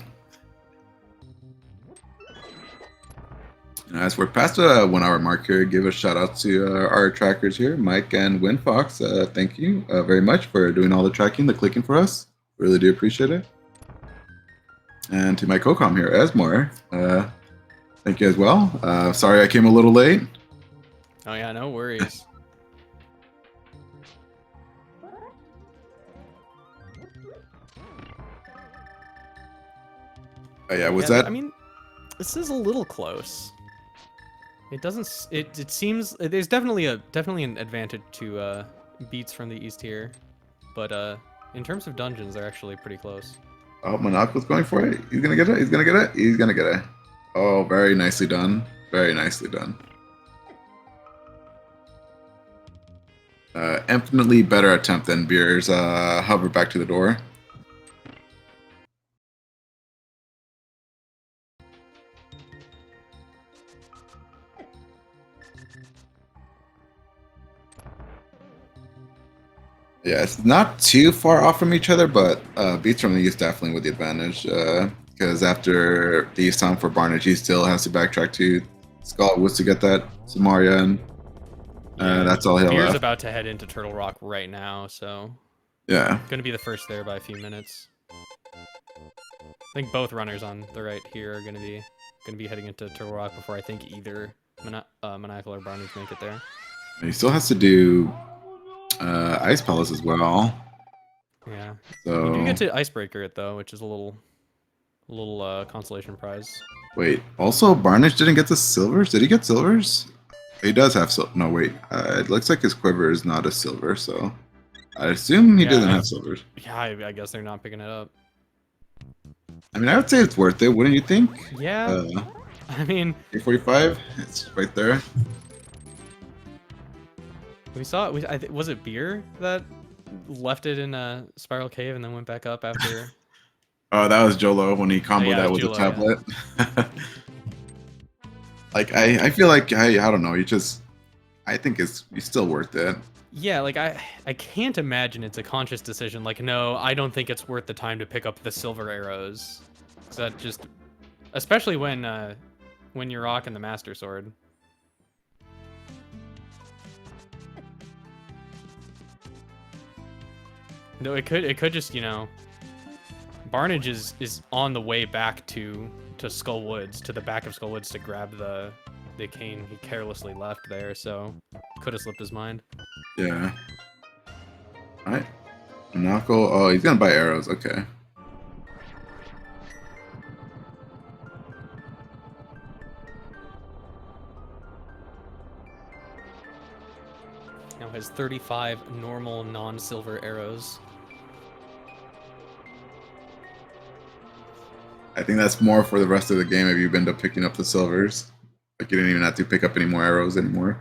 As we're past the 1 hour mark here, give a shout out to our trackers here, Mike and WinFox. Thank you very much for doing all the tracking, the clicking for us. Really do appreciate it. And to my co-com here, Esmore, thank you as well. Sorry I came a little late. Oh yeah, no worries. Oh yeah, was that? I mean, this is a little close. It doesn't. It seems there's definitely an advantage to beats from the east here, but in terms of dungeons, they're actually pretty close. Oh, Monaco's going for it. He's gonna get it. He's gonna get it. He's gonna get it. Oh, very nicely done. Very nicely done. Infinitely better attempt than Beer's hover back to the door. Yeah, it's not too far off from each other, but Beats from the East definitely with the advantage. Because after the East time for Barnage, he still has to backtrack to Skull Woods to get that Samaria, and that's all he'll Beer's have. about to head into Turtle Rock right now, so Yeah. gonna be the first there by a few minutes. I think both runners on the right here are gonna be heading into Turtle Rock before I think either Maniacal or Barnage make it there. He still has to do Ice Palace as well. Yeah. So You do get to Icebreaker it though, which is a little consolation prize. wait. Also, Barnage didn't get the silvers. Did he get silvers? He does have silver. No, wait. It looks like his quiver is not a silver, so I assume he doesn't have silvers. Yeah, I guess they're not picking it up. I mean, I would say it's worth it, wouldn't you think? Yeah. I mean, 845. It's right there. we saw. Was it Beer that left it in a spiral cave and then went back up after? Oh, that was Jolo when he comboed yeah, that with Jolo, the tablet. Yeah. Like I feel like I don't know. I think it's still worth it. Yeah, like I can't imagine it's a conscious decision. Like, no, I don't think it's worth the time to pick up the silver arrows. So that just, especially when you're rocking the Master Sword. No, it could just, you know, Barnage is on the way back to Skull Woods, to the back of Skull Woods to grab the cane he carelessly left there, so could have slipped his mind. Yeah. Alright. Knuckle. Oh, he's gonna buy arrows. Okay. Now has 35 normal non-silver arrows. I think that's more for the rest of the game if you end up picking up the silvers. Like you didn't even have to pick up any more arrows anymore.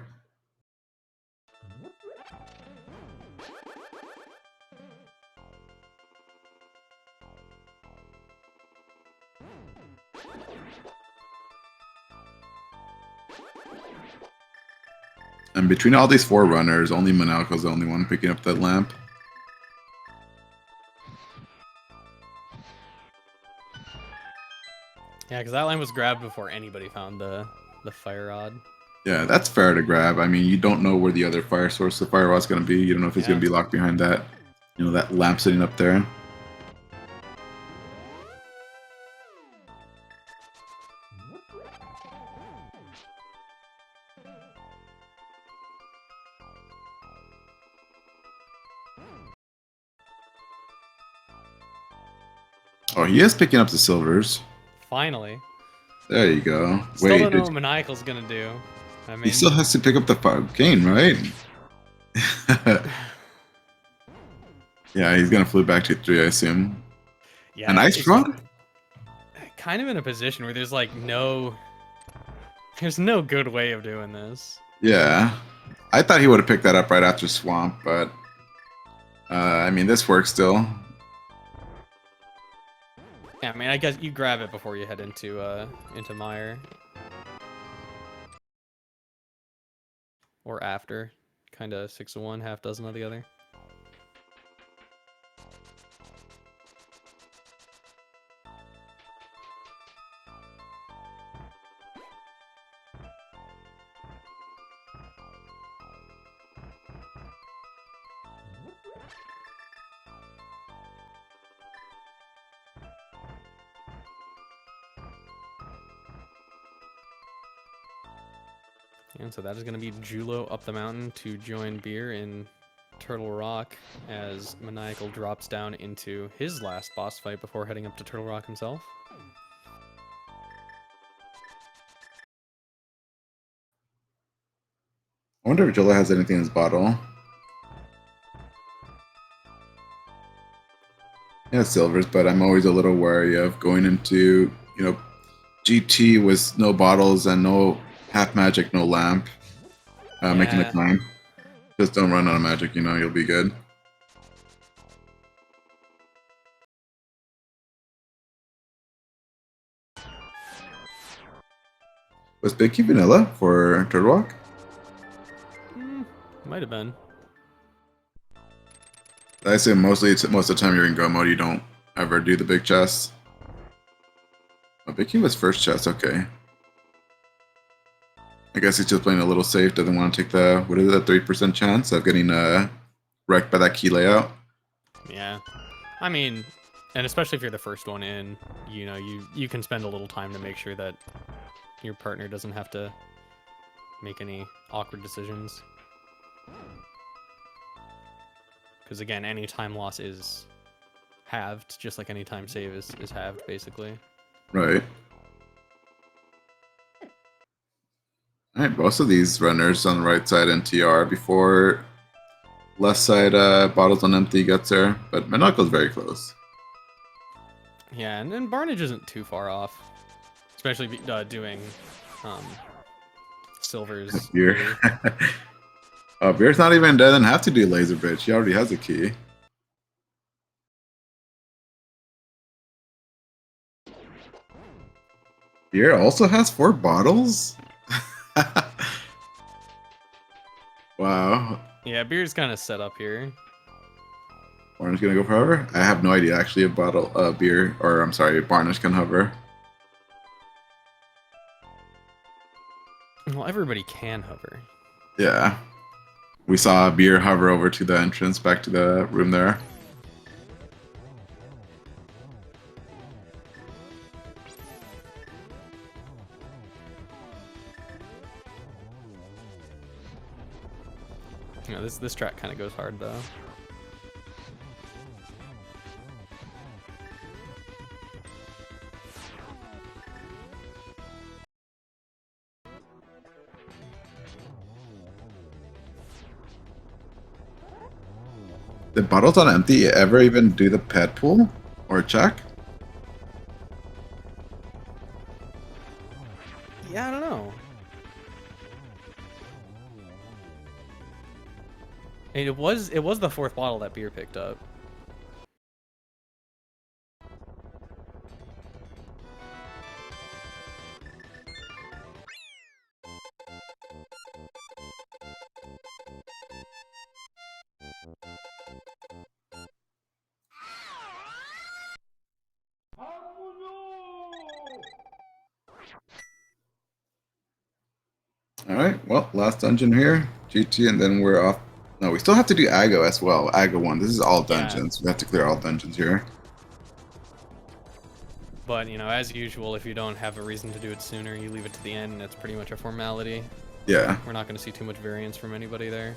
And between all these four runners, only Manalco's the only one picking up that lamp. Yeah, because that line was grabbed before anybody found the fire rod. Yeah, that's fair to grab. I mean, you don't know where the other fire source, the fire rod's going to be. You don't know if it's going to be locked behind that, you know, that lamp sitting up there. Oh, he is picking up the silvers. Finally. There you go. Still Wait, don't know what Maniacal's gonna do. I mean, he still has to pick up the cane, right? Yeah, he's gonna flip back to 3, I assume. yeah, An ice rod? Kind of in a position where there's like no good way of doing this. Yeah. I thought he would have picked that up right after Swamp, but I mean, this works still. Yeah, I mean, I guess you grab it before you head into Mire. Or after. Kind of 6 of one, half dozen of the other. And so that is going to be Julo up the mountain to join Beer in Turtle Rock as Maniacal drops down into his last boss fight before heading up to Turtle Rock himself. I wonder if Jola has anything in his bottle. Yeah, silvers, but I'm always a little wary of going into, GT with no bottles and no half magic, no lamp, making a Yeah. climb. Just don't run out of magic, you'll be good. Was Big Key vanilla for Turtle Rock? Might have been. I say most of the time you're in go mode, you don't ever do the big chest. Oh, Big Key was first chest, okay. I guess he's just playing a little safe, doesn't want to take the, what is it, 3% chance of getting wrecked by that key layout. Yeah. I mean, and especially if you're the first one in, you can spend a little time to make sure that your partner doesn't have to make any awkward decisions. Because again, any time loss is halved, just like any time save is halved, basically. Right. Alright, most of these runners on the right side NTR before left side bottles on empty gets there, but my knuckle's very close. Yeah, and Barnage isn't too far off, especially doing Silver's Beer. Oh, Beer's not even doesn't have to do laser bitch. He already has a key. Beer also has 4 bottles? Wow. Yeah, Beer's kind of set up here. Barnish gonna go for hover? I have no idea actually a bottle beer, or I'm sorry, Barnish can hover. Well, everybody can hover. Yeah. We saw Beer hover over to the entrance, back to the room there. This track kind of goes hard though. Did bottles on empty ever even do the pet pool or check? Yeah, I don't know. And it was the 4th bottle that Beer picked up. Alright, well, last dungeon here. GT, and then we're off. No, we still have to do Ago as well. Ago 1. This is all dungeons. We have to clear all dungeons here. But, as usual, if you don't have a reason to do it sooner, you leave it to the end, and it's pretty much a formality. Yeah. We're not going to see too much variance from anybody there.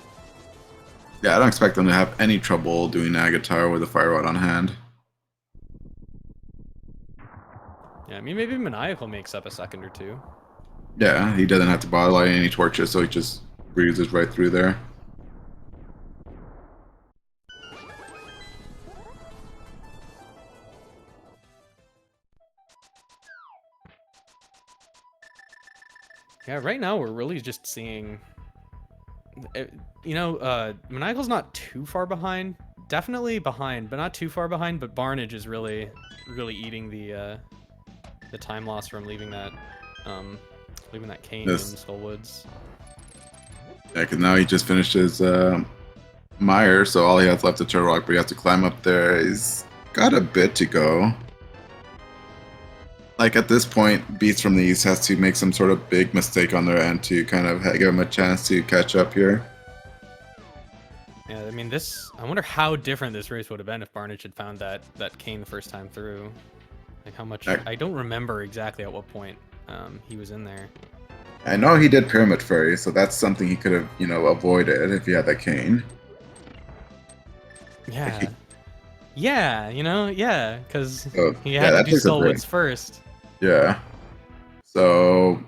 Yeah, I don't expect them to have any trouble doing Agatar with a fire rod on hand. Yeah, I mean, maybe Maniacal makes up a second or two. Yeah, he doesn't have to bother lighting any torches, so he just breezes right through there. Yeah, right now we're really just seeing... Maniacal's not too far behind definitely behind, but not too far behind. But Barnage is really eating the time loss from leaving that cane in This, Skullwoods. yeah, because now he just finished his mire, so all he has left is Turtle Rock, but he has to climb up there. He's got a bit to go. Like at this point, Beats from the East has to make some sort of big mistake on their end to kind of give him a chance to catch up here. Yeah, I mean I wonder how different this race would have been if Barnage had found that cane the first time through. Like how much I don't remember exactly at what point he was in there. I know he did Pyramid Fairy, so that's something he could have, avoided if he had that cane. Yeah. Yeah, because he yeah, had to that do takes a break. Skullwoods first. Yeah. So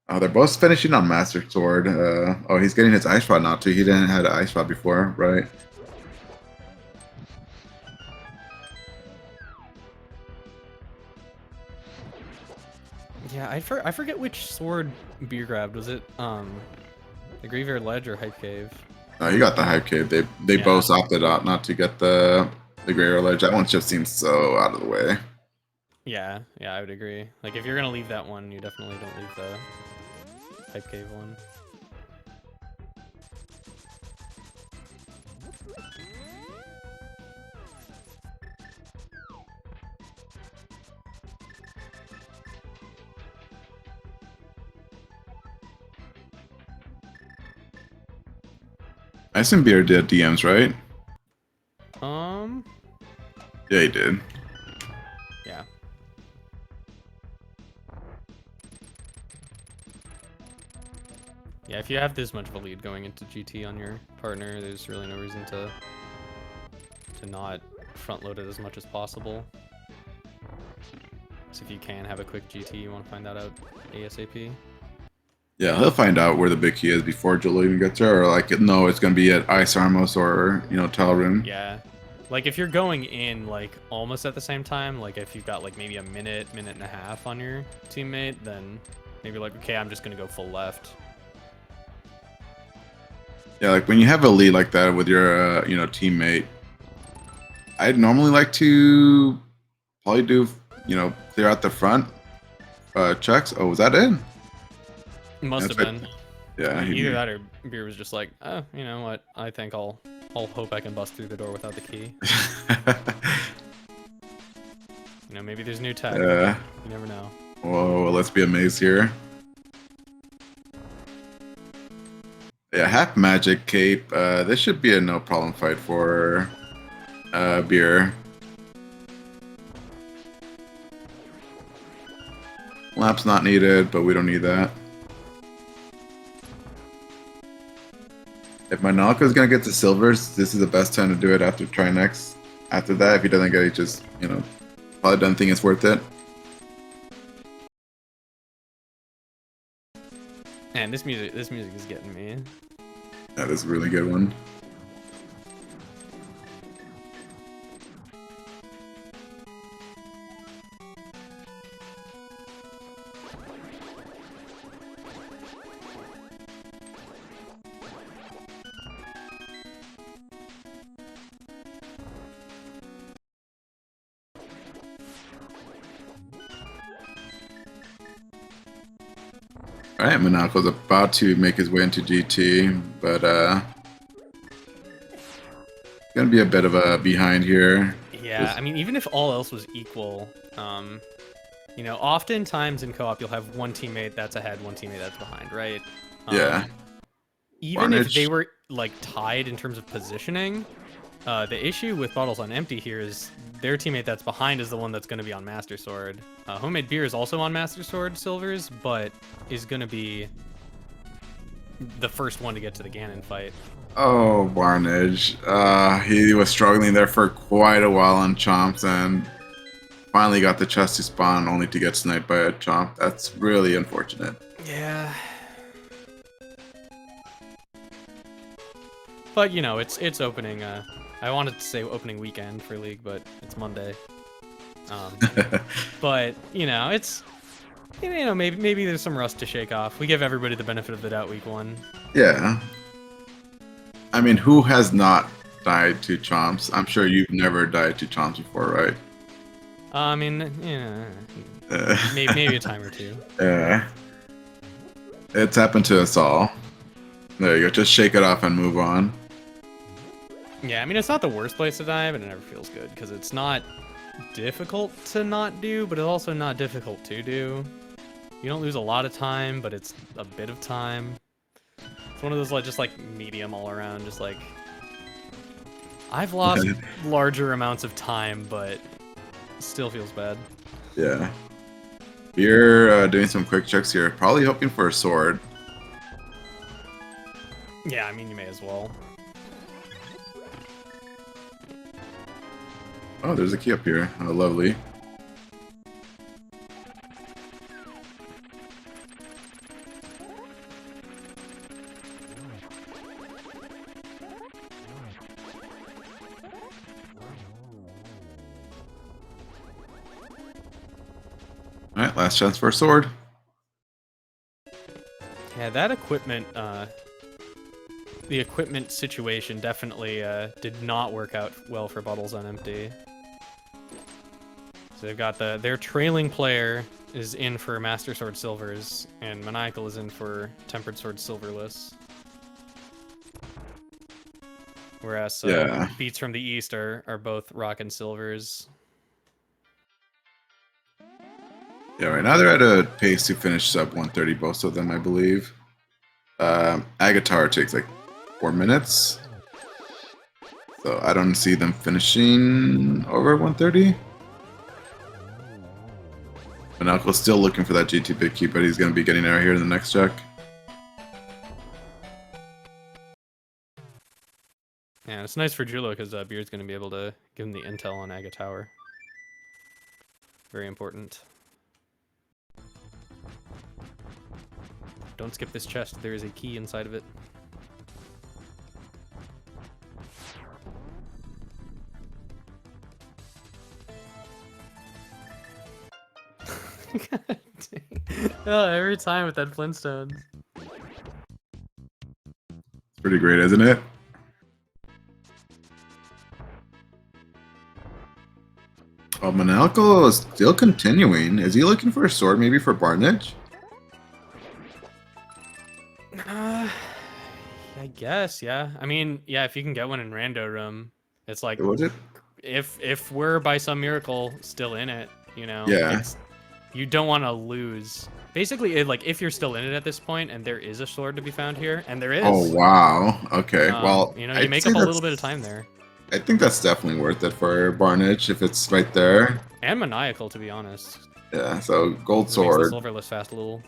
they're both finishing on Master Sword. Oh, he's getting his Ice Rod now too. He didn't have an Ice Rod before, right? Yeah, I forget which sword Beer grabbed. Was it the Graveyard Ledge or Hype Cave? He got the Hype Cave. They both opted out not to get the Graveyard Ledge. That one just seems so out of the way. Yeah, I would agree. Like if you're gonna leave that one, you definitely don't leave the Hype Cave one. I assume Beer did DMs, right? Yeah, he did. Yeah. Yeah, if you have this much of a lead going into GT on your partner, there's really no reason to not front load it as much as possible. So if you can have a quick GT, you want to find that out ASAP. Yeah, he'll find out where the big key is before Joel even gets there, or like, no, it's gonna be at Ice Armos or Tell Room. Yeah, like if you're going in like almost at the same time, like if you've got like maybe a minute and a half on your teammate, then maybe like, okay, I'm just gonna go full left. Yeah, like when you have a lead like that with your teammate, I'd normally like to probably do clear out the front checks. Oh, was that it? Must have been. Yeah, either that or Beer was just like, oh, you know what? I think I'll hope I can bust through the door without the key. Maybe there's new tech. Yeah. You never know. Whoa, let's be amazed here. Yeah, half magic cape. This should be a no problem fight for Beer. Lap's not needed, but we don't need that. If Manalka is gonna get to silvers, this is the best time to do it after Trinex. After that, if he doesn't get it, just probably doesn't think it's worth it. Man, this music is getting me. That is a really good one. Alright, Monaco's about to make his way into GT, but gonna be a bit of a behind here. Yeah, I mean, even if all else was equal, oftentimes in co-op you'll have one teammate that's ahead, one teammate that's behind, right? Yeah. Even if they were like tied in terms of positioning, the issue with Bottles on Empty here is their teammate that's behind is the one that's going to be on Master Sword. Homemade Beer is also on Master Sword Silvers, but is going to be the first one to get to the Ganon fight. Oh, Barnage. He was struggling there for quite a while on Chomps and finally got the chest to spawn only to get sniped by a Chomp. That's really unfortunate. Yeah. But, it's opening, I wanted to say opening weekend for League, but it's Monday. But, it's, maybe there's some rust to shake off. We give everybody the benefit of the doubt week one. Yeah. I mean, who has not died to chomps. I'm sure you've never died to chomps before, right? I mean, yeah, maybe a time or two. Yeah. It's happened to us all. There you go. Just shake it off and move on. Yeah, I mean, it's not the worst place to die, but it never feels good because it's not difficult to not do, but it's also not difficult to do. You don't lose a lot of time, but it's a bit of time. It's one of those, like, just like medium all around, just like I've lost larger amounts of time, but it still feels bad. Yeah. You're doing some quick checks here, probably hoping for a sword. Yeah, I mean, you may as well. Oh, there's a key up here. Oh, lovely. Alright, last chance for a sword. Yeah, that equipment, the equipment situation definitely did not work out well for Bottles on Empty. So they've got their trailing player is in for Master Sword Silvers, and Maniacal is in for Tempered Sword Silverless. Whereas Beats from the East are both Rock and Silvers. Yeah, right now they're at a pace to finish sub 130, both of them, I believe. Agatar takes like 4 minutes. So I don't see them finishing over 130. Manalco's still looking for that GT big key, but he's going to be getting out here in the next check. Yeah, it's nice for Julo because Beard's going to be able to give him the intel on Agatower. Very important. Don't skip this chest. There is a key inside of it. God dang. Oh, every time with that Flintstones. It's pretty great, isn't it? Oh, Manalco is still continuing. Is he looking for a sword, maybe for Barnage? I guess, yeah. I mean, yeah, if you can get one in Rando Room, it's like, Was it? If we're by some miracle still in it, you know, Yeah. You don't want to lose. Basically, like, if you're still in it at this point, and there is a sword to be found here, and there is. Oh, wow. Okay, well, you know, you make up a little bit of time there. I think that's definitely worth it for Barnage if it's right there. And Maniacal, to be honest. Yeah, so gold Makes sword. the Silverless fast a little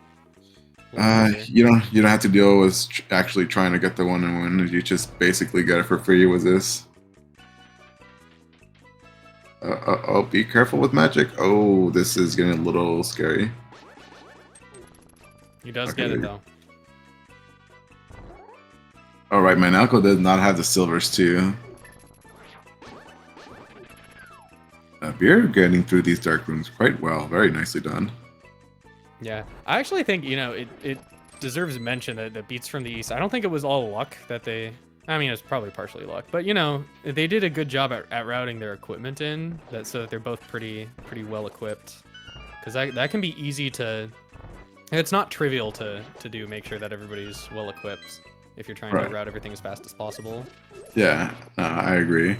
you don't have to deal with actually trying to get the one and win. You just basically get it for free with this. Oh, be careful with magic. Oh, this is getting a little scary. He does get it though. All right, Manalco does not have the silvers too. We're getting through these dark rooms quite well. Very nicely done. Yeah, I actually think, you know, it deserves mention that the Beats from the East, I don't think it was all luck that they... I mean, it's probably partially luck, but, you know, they did a good job at routing their equipment in, so that they're both pretty well equipped. Because that can be easy to... It's not trivial to do, make sure that everybody's well equipped if you're trying to route everything as fast as possible. Yeah, no, I agree.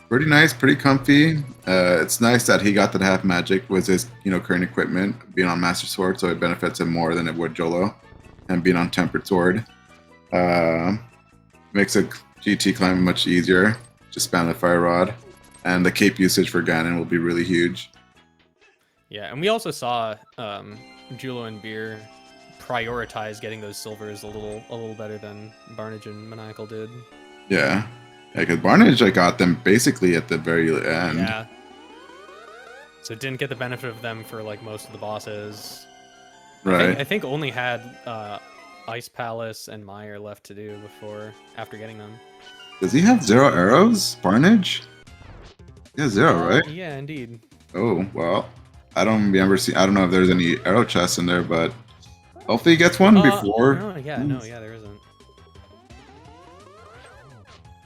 Pretty nice, pretty comfy. It's nice that he got to have magic with his, current equipment, being on Master Sword, so it benefits him more than it would Jolo, and being on Tempered Sword. Makes a GT climb much easier. Just spam the Fire Rod, and the cape usage for Ganon will be really huge. Yeah, and we also saw Julo and Beer prioritize getting those silvers a little better than Barnage and Maniacal did. Yeah, because Barnage, I got them basically at the very end. Yeah. So didn't get the benefit of them for like most of the bosses. Right. I think only had Ice Palace and Meyer left to do after getting them. Does he have 0 arrows, Barnage? Yeah, 0, right? Yeah, indeed. Oh well, I don't know if there's any arrow chests in there, but hopefully he gets one before. No, yeah, there isn't.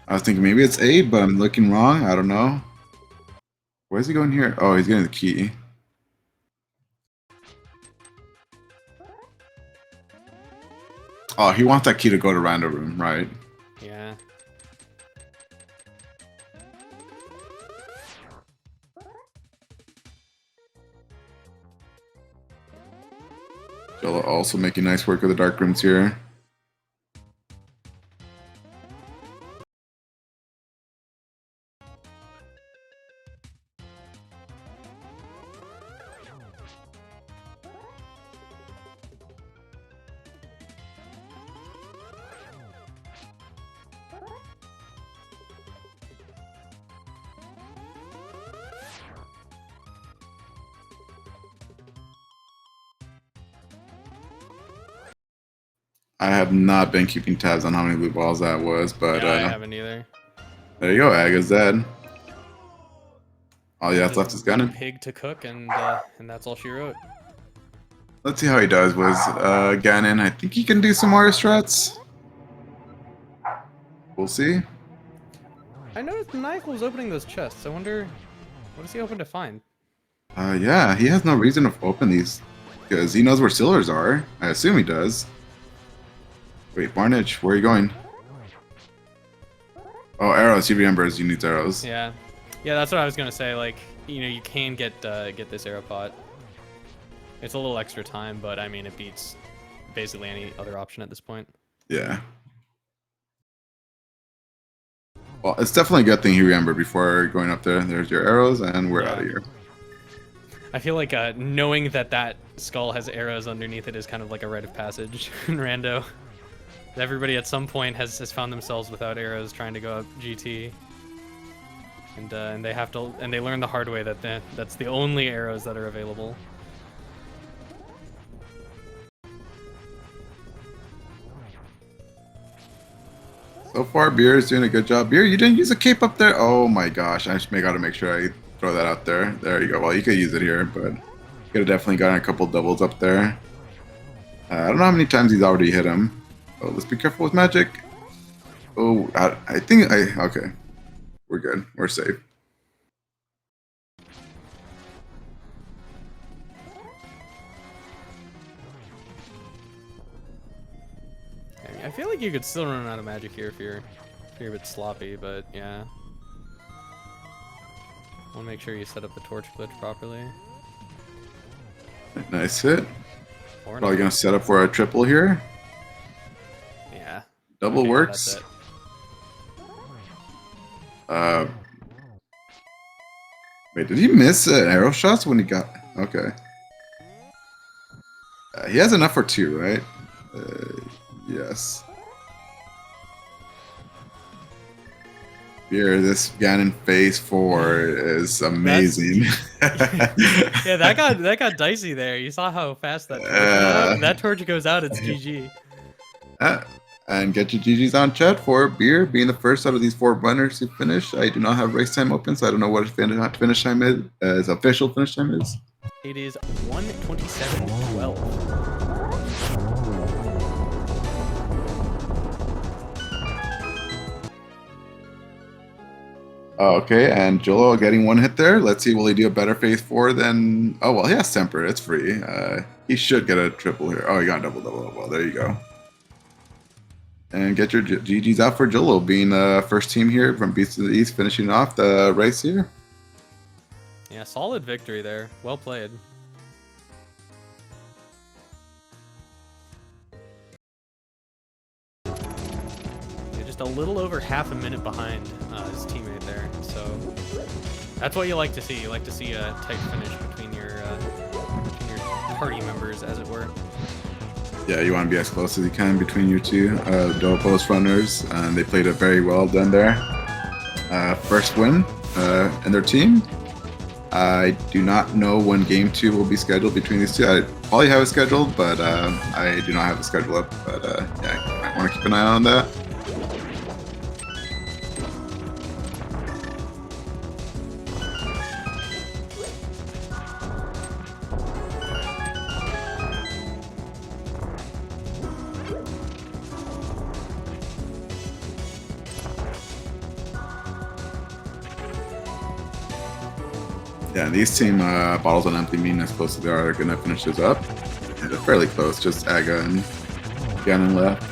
I was thinking maybe it's A, but I'm looking wrong. I don't know. Where's he going here? Oh, he's getting the key. Oh, he wants that key to go to random room, right? Yeah. Jello also making nice work with the dark rooms here. I have not been keeping tabs on how many blue balls that was, but Yeah, I haven't either. there you go, Aga's dead. All you have left is One Ganon. pig to cook, and that's all she wrote. Let's see how he does with Ganon. I think he can do some more strats. We'll see. I noticed Michael was opening those chests. I wonder, what is he hoping to find? Yeah, he has no reason to open these because he knows where Silvers are. I assume he does. Wait, Barnage, where are you going? Oh, arrows. He remembers you need arrows. Yeah, yeah, that's what I was gonna say. Like, you know, you can get this arrow pot. It's a little extra time, but I mean, it beats basically any other option at this point. Yeah. Well, it's definitely a good thing he remembered before going up there. There's your arrows, and we're out of here. I feel like knowing that skull has arrows underneath it is kind of like a rite of passage in Rando. Everybody at some point has found themselves without arrows trying to go up GT, and they have to, and they learn the hard way that that's the only arrows that are available. So far, Beer is doing a good job. Beer, you didn't use a cape up there? Oh my gosh, I just gotta make sure I throw that out there. There you go. Well, you could use it here, but you could have definitely gotten a couple doubles up there. I don't know how many times he's already hit him. Oh, let's be careful with magic. Oh, I think okay. We're good. We're safe. I feel like you could still run out of magic here if you're a bit sloppy, but yeah. Want to make sure you set up the torch glitch properly. Nice hit. Or Probably gonna set up for a triple here. Yeah. Double Okay, works. Wait, did he miss arrow shots when he got? Okay. He has enough for 2, right? Yes. Here, this Ganon phase 4 is amazing. Yeah, that got dicey there. You saw how fast that torch went out. That torch goes out, it's GG. And get your GG's on chat for Beer being the first out of these 4 runners to finish. I do not have race time open, so I don't know what his finish time is. His official finish time is. It is 1:27:12. Oh, okay, and Jolo getting 1 hit there. Let's see, will he do a better phase 4 than... Oh, well, he has Temper. It's free. He should get a triple here. Oh, he got a double. Well, there you go. And get your GG's out for Jolo, being the first team here from Beast to the East, finishing off the race here. Yeah, solid victory there. Well played. Yeah, just a little over half a minute behind his teammate there. So that's what you like to see. You like to see a tight finish between your party members, as it were. Yeah, you want to be as close as you can between your two dual post runners, and they played it very well done there. First win in their team. I do not know when game 2 will be scheduled between these two. I probably have it scheduled, but I do not have the schedule up. But yeah, I want to keep an eye on that. Yeah, these team bottles on empty mean as close as they are gonna finish this up. And they're fairly close, just Aga and Gannon left.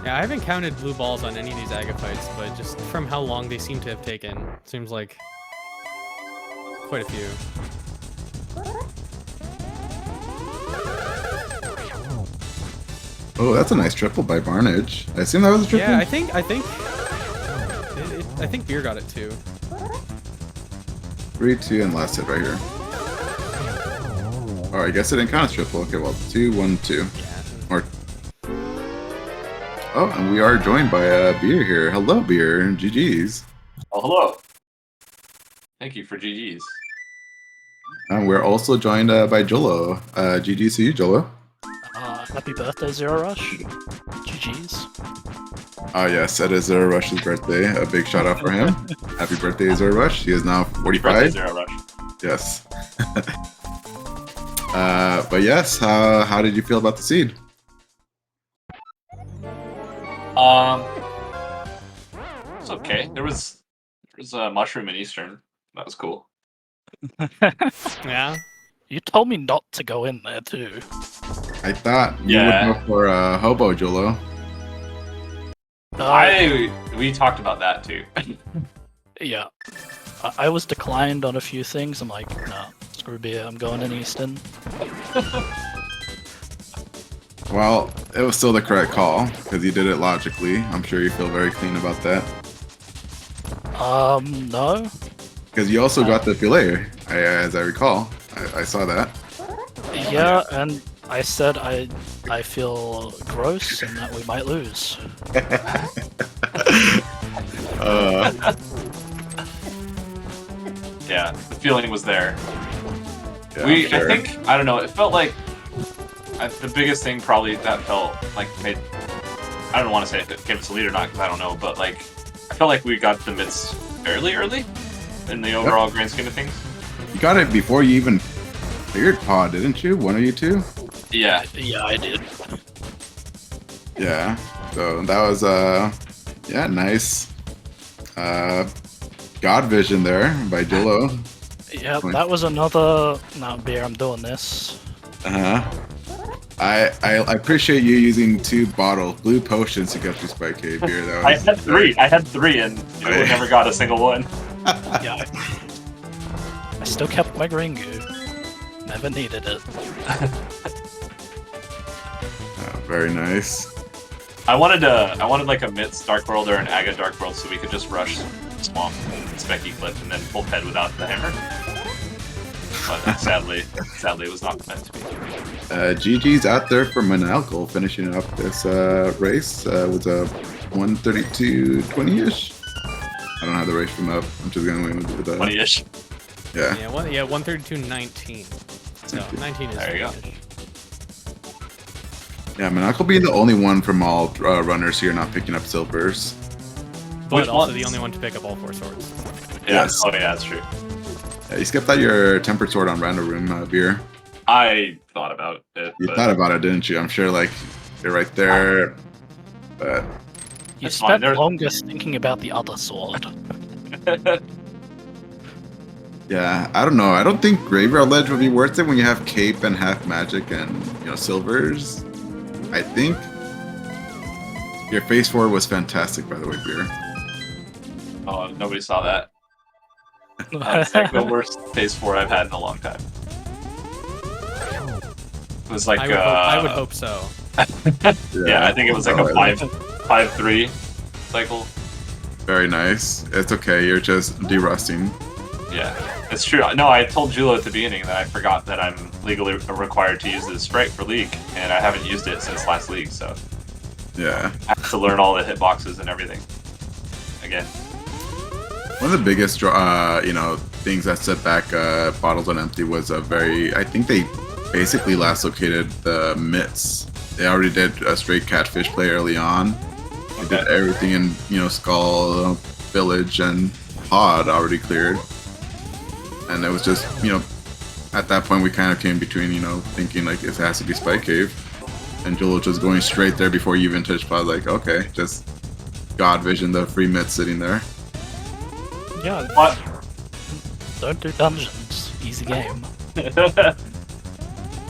Yeah, I haven't counted blue balls on any of these Aga fights, but just from how long they seem to have taken, seems like quite a few. Oh, that's a nice triple by Barnage. I assume that was a triple? Yeah, I think Beer got it too. 3-2 and last hit right here. Oh, I guess it didn't count as triple. Okay, well, 2-1-2. Yeah. Or oh, and we are joined by Beer here. Hello, Beer. GG's. Oh, hello. Thank you for GG's. And we're also joined by Jolo. GG's to you, Jolo. Happy birthday, Zero Rush. GG's. Yes, it is Zero Rush's birthday. A big shout out for him. Happy birthday, Zero Rush. He is now 45. Birthday, Zero Rush. Yes. But yes, how did you feel about the seed? It's okay. There was a mushroom in Eastern. That was cool. Yeah. You told me not to go in there too. I thought you Yeah. would go for Hobo, Jolo. We talked about that too. Yeah. I was declined on a few things. I'm like, nah, screw beer. I'm going in Eastern. Well, it was still the correct call, because you did it logically. I'm sure you feel very clean about that. No. Because you also got the filet, as I recall. I saw that. Yeah, and I said I feel gross and that we might lose. Yeah, the feeling was there. Yeah, I sure. think, I don't know, it felt like the biggest thing probably that felt like made, I don't want to say if it gave us a lead or not because I don't know, but like, I felt like we got the mids fairly early in the overall grand scheme of things. You got it before you even cleared pod, didn't you? One of you two? Yeah. Yeah, I did. Yeah. So that was yeah, nice God vision there by Jolo. Yeah, that was another. No, beer. I'm doing this. I appreciate you using 2 bottles, blue potions to get through Spike Cave beer. That I was had three, and we never got a single one. Yeah. I still kept my Ringu. Never needed it. very nice. I wanted like a Mitz Dark World or an Aga Dark World so we could just rush Swamp and Specky Cliff and then full head without the hammer. But sadly it was not meant to be. GG's out there for Manalco finishing up this race with a 132.20-ish. I don't have the race from up. I'm just going with the 20-ish. Yeah. Yeah, 132.19. So 19 is There you go. 20-ish. Yeah, Manalco being the only one from all runners here not picking up silvers. But Which also ones? the only one to pick up all 4 swords. Yeah. Yes. Oh yeah, that's true. Yeah, you skipped out your tempered sword on Random Room beer. I thought about it. You but thought about it, didn't you? I'm sure, like, you're right there. But You That's fine, spent there- longest thinking about the other sword. yeah, I don't know. I don't think Graveyard Ledge would be worth it when you have Cape and half magic and silvers. I think your face forward was fantastic, by the way, beer. Oh, nobody saw that. That's like the worst phase 4 I've had in a long time. It was like I would hope so. yeah, I think it was like a 5-3 cycle. Very nice. It's okay. You're just derusting. Yeah, it's true. No, I told Julo at the beginning that I forgot that I'm legally required to use this sprite for League, and I haven't used it since last League, so Yeah. I have to learn all the hitboxes and everything again. One of the biggest, things that set back Bottles on Empty was I think they basically last located the mitts. They already did a straight catfish play early on. They did everything in, Skull, Village, and Pod already cleared. And it was just, at that point we kind of came between, thinking like it has to be Spike Cave. And Joel just going straight there before you even touched Pod, like, okay, just God vision the free mitt sitting there. Yeah. What? Don't do dungeons. Easy game.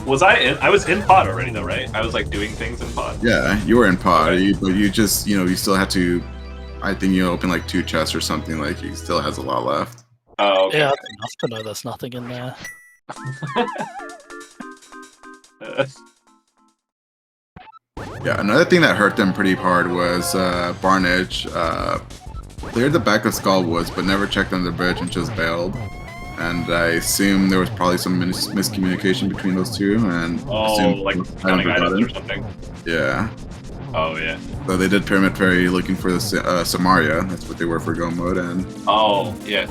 I was in pod already though, right? I was like doing things in pod. Yeah, you were in Pod, but you just, you still had to, I think you open like 2 chests or something, like he still has a lot left. Oh, okay. Yeah, that's enough to know there's nothing in there. Yeah, another thing that hurt them pretty hard was Barnage cleared the back of Skullwoods, but never checked on the bridge and just bailed. And I assume there was probably some miscommunication between those two. And like counting items or something. Yeah. Oh yeah. So they did Pyramid Ferry looking for the Samaria. That's what they were for Go Mode. And oh yeah.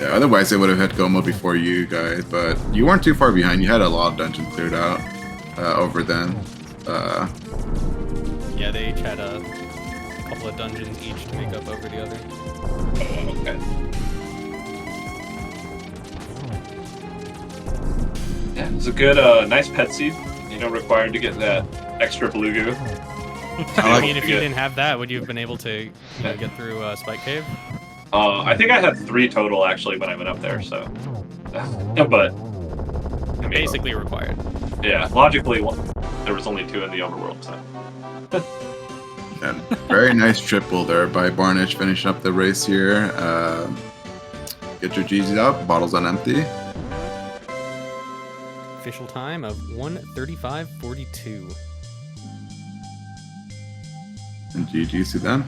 Yeah. Otherwise, they would have hit Go Mode before you guys, but you weren't too far behind. You had a lot of dungeons cleared out over then. Yeah, they each had a couple of dungeons each to make up over the other. Oh, okay. Yeah, it's a good, nice pet seed. Required to get that extra blue goo. I mean, if you didn't have that, would you have been able to get through Spike Cave? I think I had 3 total actually when I went up there. So, but I mean, Basically required. Yeah, logically, there was only 2 in the overworld. So. And very nice triple there by Barnage, finishing up the race here. Get your GGs out, Bottles on Empty. Official time of 1:35:42. And GGs to them.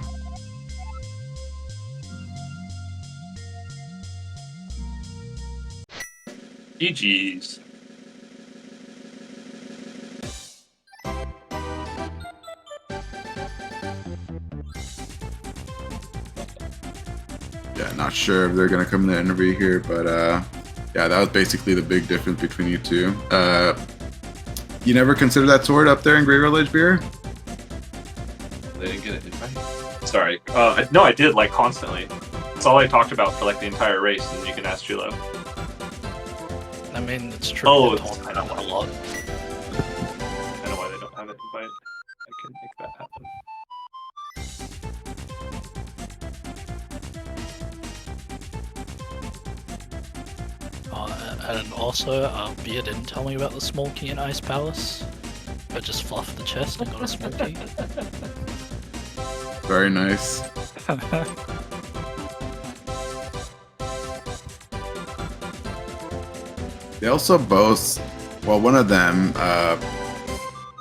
GG's. Yeah, not sure if they're gonna come in the interview here, but yeah, that was basically the big difference between you two. You never considered that sword up there in Grey Village Beer? They didn't get it, did I? Sorry. No, I did, like, constantly. That's all I talked about for, like, the entire race, and you can ask Chilo. I mean, it's true. Oh, they talk about it a lot. I know why they don't have it, but I can make that happen. And also, Bia didn't tell me about the small key in Ice Palace. I just fluffed the chest and got a small key. Very nice. They also both, well, one of them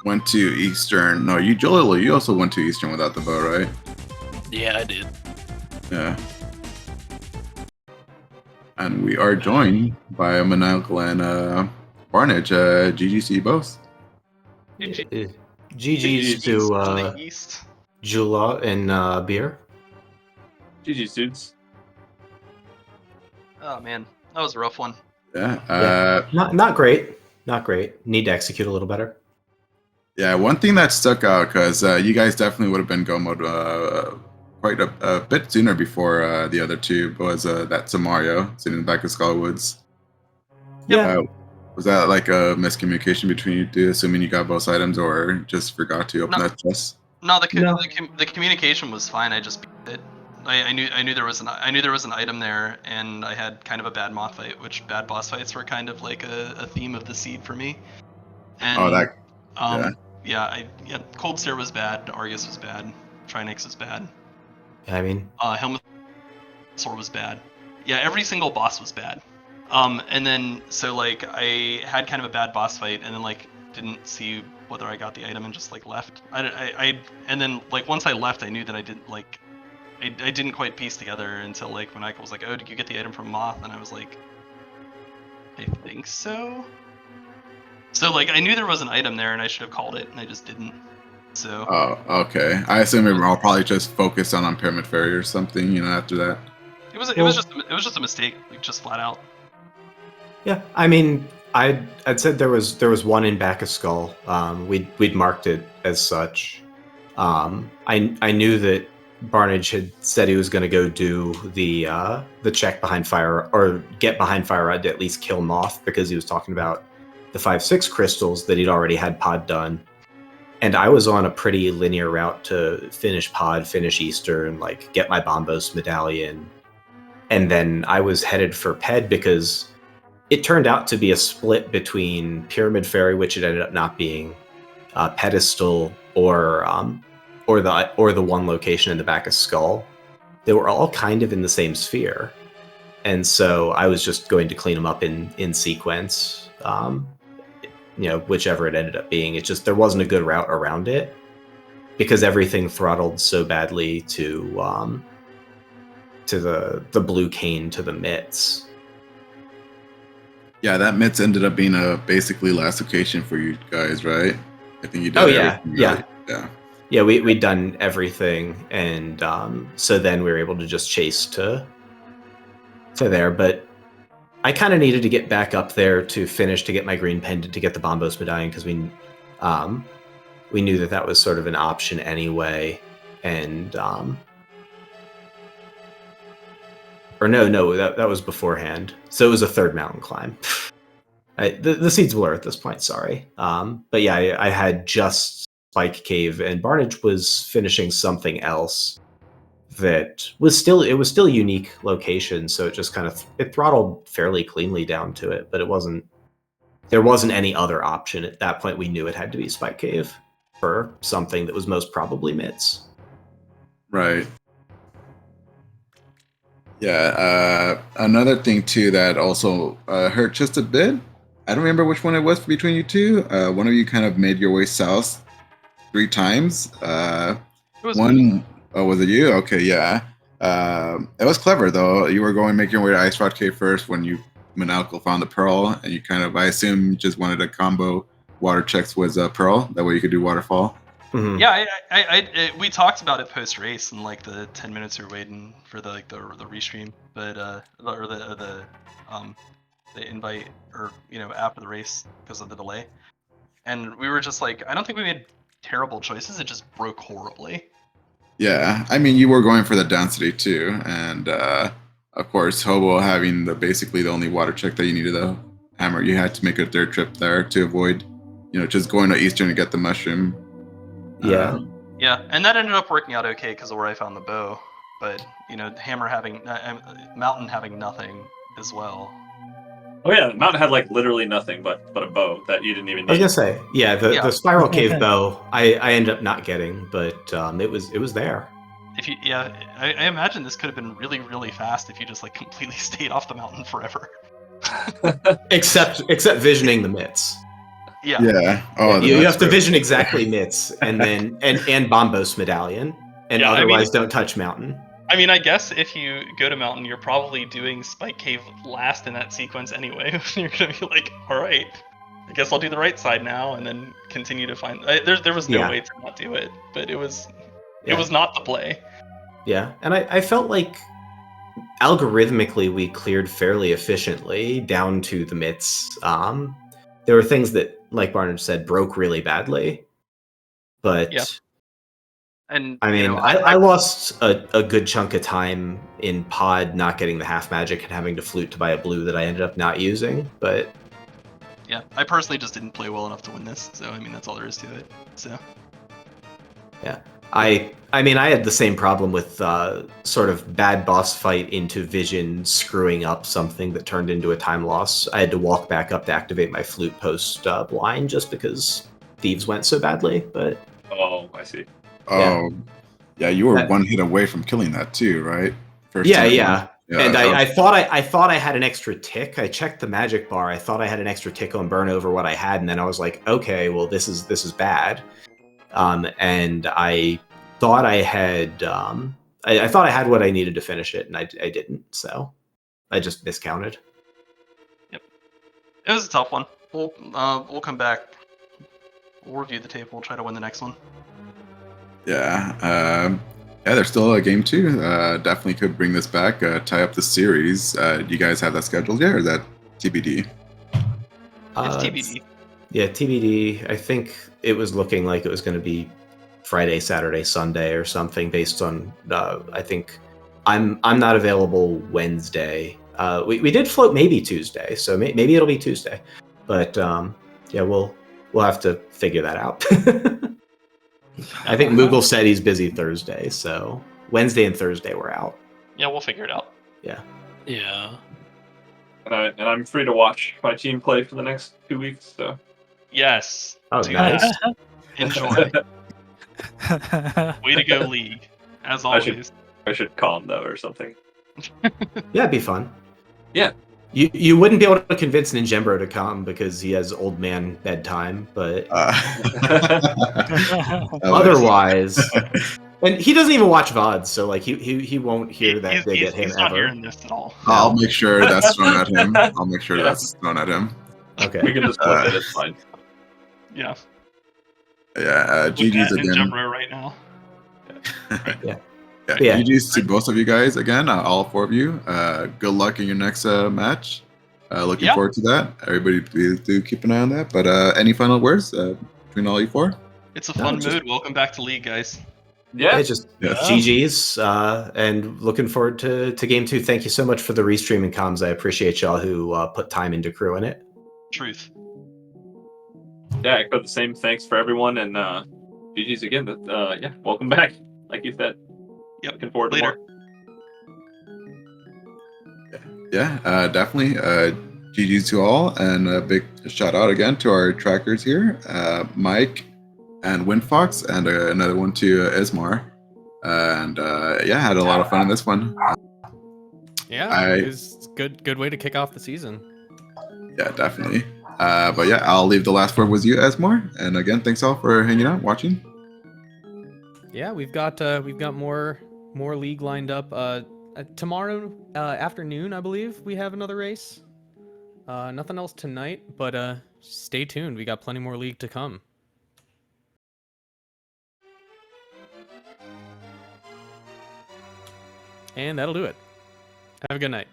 went to Eastern. No, Joel, you also went to Eastern without the bow, right? Yeah, I did. Yeah. And we are joined by Maniacal and Barnage. GGC both. GG's to East. Jula and Beer. GG dudes. Oh man, that was a rough one. Yeah. Not great. Not great. Need to execute a little better. Yeah, one thing that stuck out, because you guys definitely would have been Go Mode quite a bit sooner before the other two, was that Samario sitting in the back of Skullwoods. Yeah. Was that like a miscommunication between you two, assuming you got both items, or just forgot to open that chest? No, the communication was fine. I just beat it. I knew there was an item there, and I had kind of a bad moth fight, which bad boss fights were kind of like a theme of the seed for me. And, Cold Stare was bad, Argus was bad, Trinix was bad. I mean, Helmet Sword was bad. Yeah, every single boss was bad. And then so like I had kind of a bad boss fight, and then like didn't see whether I got the item and just like left. And then like once I left, I knew that I didn't quite piece together until like when Michael was like, "Oh, did you get the item from Moth?" And I was like, "I think so." So like I knew there was an item there, and I should have called it, and I just didn't. So Oh, okay. I assume I'll probably just focus on Pyramid Ferry or something, after that. it was just a mistake, like, just flat out. Yeah, I mean, I'd said there was one in back of Skull. We'd marked it as such. I knew that Barnage had said he was going to go do the check behind fire, or get behind fire rod to at least kill Moth, because he was talking about the 5/6 crystals that he'd already had Pod done. And I was on a pretty linear route to finish Pod, finish Easter, and like get my Bombos medallion. And then I was headed for Ped because it turned out to be a split between Pyramid Fairy, which it ended up not being, Pedestal, or the one location in the back of Skull. They were all kind of in the same sphere, and so I was just going to clean them up in sequence. Whichever it ended up being. It's just there wasn't a good route around it because everything throttled so badly to the blue cane to the mitts. Yeah, that mitts ended up being a basically last location for you guys, right? I think you did. Oh yeah, everything right. Yeah. We'd done everything, and so then we were able to just chase to there. But I kind of needed to get back up there to finish, to get my green pendant, to get the Bombos medallion, because we knew that was sort of an option anyway. And or no, that was beforehand. So it was a third mountain climb. The seeds blur at this point, sorry. But yeah, I had just Spike Cave, and Barnage was finishing something else that was still a unique location, so it just kind of it throttled fairly cleanly down to it, but there wasn't any other option at that point. We knew it had to be Spike Cave for something that was most probably mitts. Right. Yeah. Another thing too that also hurt just a bit. I don't remember which one it was between you two. One of you kind of made your way south 3 times. It was one. Oh, was it you? Okay, yeah. It was clever though. You were going making your way to Ice Rod Cave first when Manalco found the Pearl, and you kind of, I assume, just wanted to combo water checks with Pearl. That way you could do Waterfall. Mm-hmm. Yeah, we talked about it post race and like the 10 minutes we were waiting for the restream, but the invite, or after the race because of the delay, and we were just like, I don't think we made terrible choices. It just broke horribly. Yeah, I mean, you were going for the density too, and of course, Hobo having basically the only water check that you needed to hammer. You had to make a third trip there to avoid, just going to Eastern to get the mushroom. Yeah. Yeah, and that ended up working out okay because of where I found the bow. But Hammer having Mountain having nothing as well. Oh yeah, Mountain had like literally nothing but a bow that you didn't even need. I was gonna say, yeah, the Spiral Cave bow I ended up not getting, but it was there. I imagine this could have been really, really fast if you just like completely stayed off the mountain forever. except visioning the mitts. Yeah. Yeah. Oh, you have to vision exactly mitts, and then and Bombos medallion, and otherwise don't touch mountain. I mean, I guess if you go to mountain, you're probably doing Spike Cave last in that sequence anyway. You're gonna be like, all right, I guess I'll do the right side now, and then continue to find. There was no way to not do it, but it was not the play. Yeah, and I felt like algorithmically we cleared fairly efficiently down to the mitts. There were things that, like Barnard said, broke really badly, but. Yeah. And I mean, I lost a good chunk of time in Pod not getting the half magic and having to flute to buy a blue that I ended up not using, but... Yeah, I personally just didn't play well enough to win this, so I mean, that's all there is to it, so... Yeah, I mean, I had the same problem with sort of bad boss fight into vision screwing up something that turned into a time loss. I had to walk back up to activate my flute post blind just because Thieves went so badly, but... Oh, I see. Oh, yeah, you were one hit away from killing that too, right? First yeah. And I thought I had an extra tick. I checked the magic bar. I thought I had an extra tick on burn over what I had, and then I was like, okay, well, this is bad. And I thought I had I thought I had what I needed to finish it, and I didn't. So I just miscounted. Yep, it was a tough one. We'll come back. We'll review the tape. We'll try to win the next one. Yeah. Yeah, there's still a game 2. Definitely could bring this back, tie up the series. Do you guys have that scheduled yet, or is that TBD? It's TBD. Yeah, TBD. I think it was looking like it was going to be Friday, Saturday, Sunday, or something. Based on, I think I'm not available Wednesday. We did float maybe Tuesday, so maybe it'll be Tuesday. But yeah, we'll have to figure that out. I think Moogle said he's busy Thursday, so Wednesday and Thursday we're out. Yeah, we'll figure it out. Yeah. Yeah. And I'm free to watch my team play for the next 2 weeks. So Yes. Oh, Dude, nice. Enjoy. Way to go, League. As always. I should calm though or something. Yeah, it'd be fun. Yeah. You wouldn't be able to convince Ninjembro to come because he has old man bedtime, but otherwise, and he doesn't even watch VODs, so like he won't hear that dig at him he's not ever. hearing this at all. I'll make sure that's thrown at him. I'll make sure that's thrown at him. Okay. We can just flip it. It's fine. Yeah. Yeah, Look GG's at again. Ninjembro right now. Yeah, Yeah. GG's to both of you guys again, all 4 of you. Good luck in your next match. Looking Yeah. forward to that. Everybody do keep an eye on that. But any final words between all you 4? It's a No, fun just- mood. Welcome back to League, guys. Yeah. It's just Yeah. GG's, and looking forward to game 2. Thank you so much for the restreaming comms. I appreciate y'all who put time into crewing it. Truth. Yeah, I echo the same thanks for everyone, and GG's again. But yeah, welcome back. Like you said. Yep. Looking forward to Later. more. Yeah, definitely. GG's to all, and a big shout out again to our trackers here, Mike and Windfox, and another one to Ismar. And yeah, had a lot of fun in this one. Yeah, it was good way to kick off the season. Yeah, definitely. But yeah, I'll leave the last word with you, Esmore. And again, thanks all for hanging out, watching. Yeah, we've got more league lined up. Tomorrow afternoon, I believe we have another race. Nothing else tonight, but stay tuned. We got plenty more league to come. And that'll do it. Have a good night.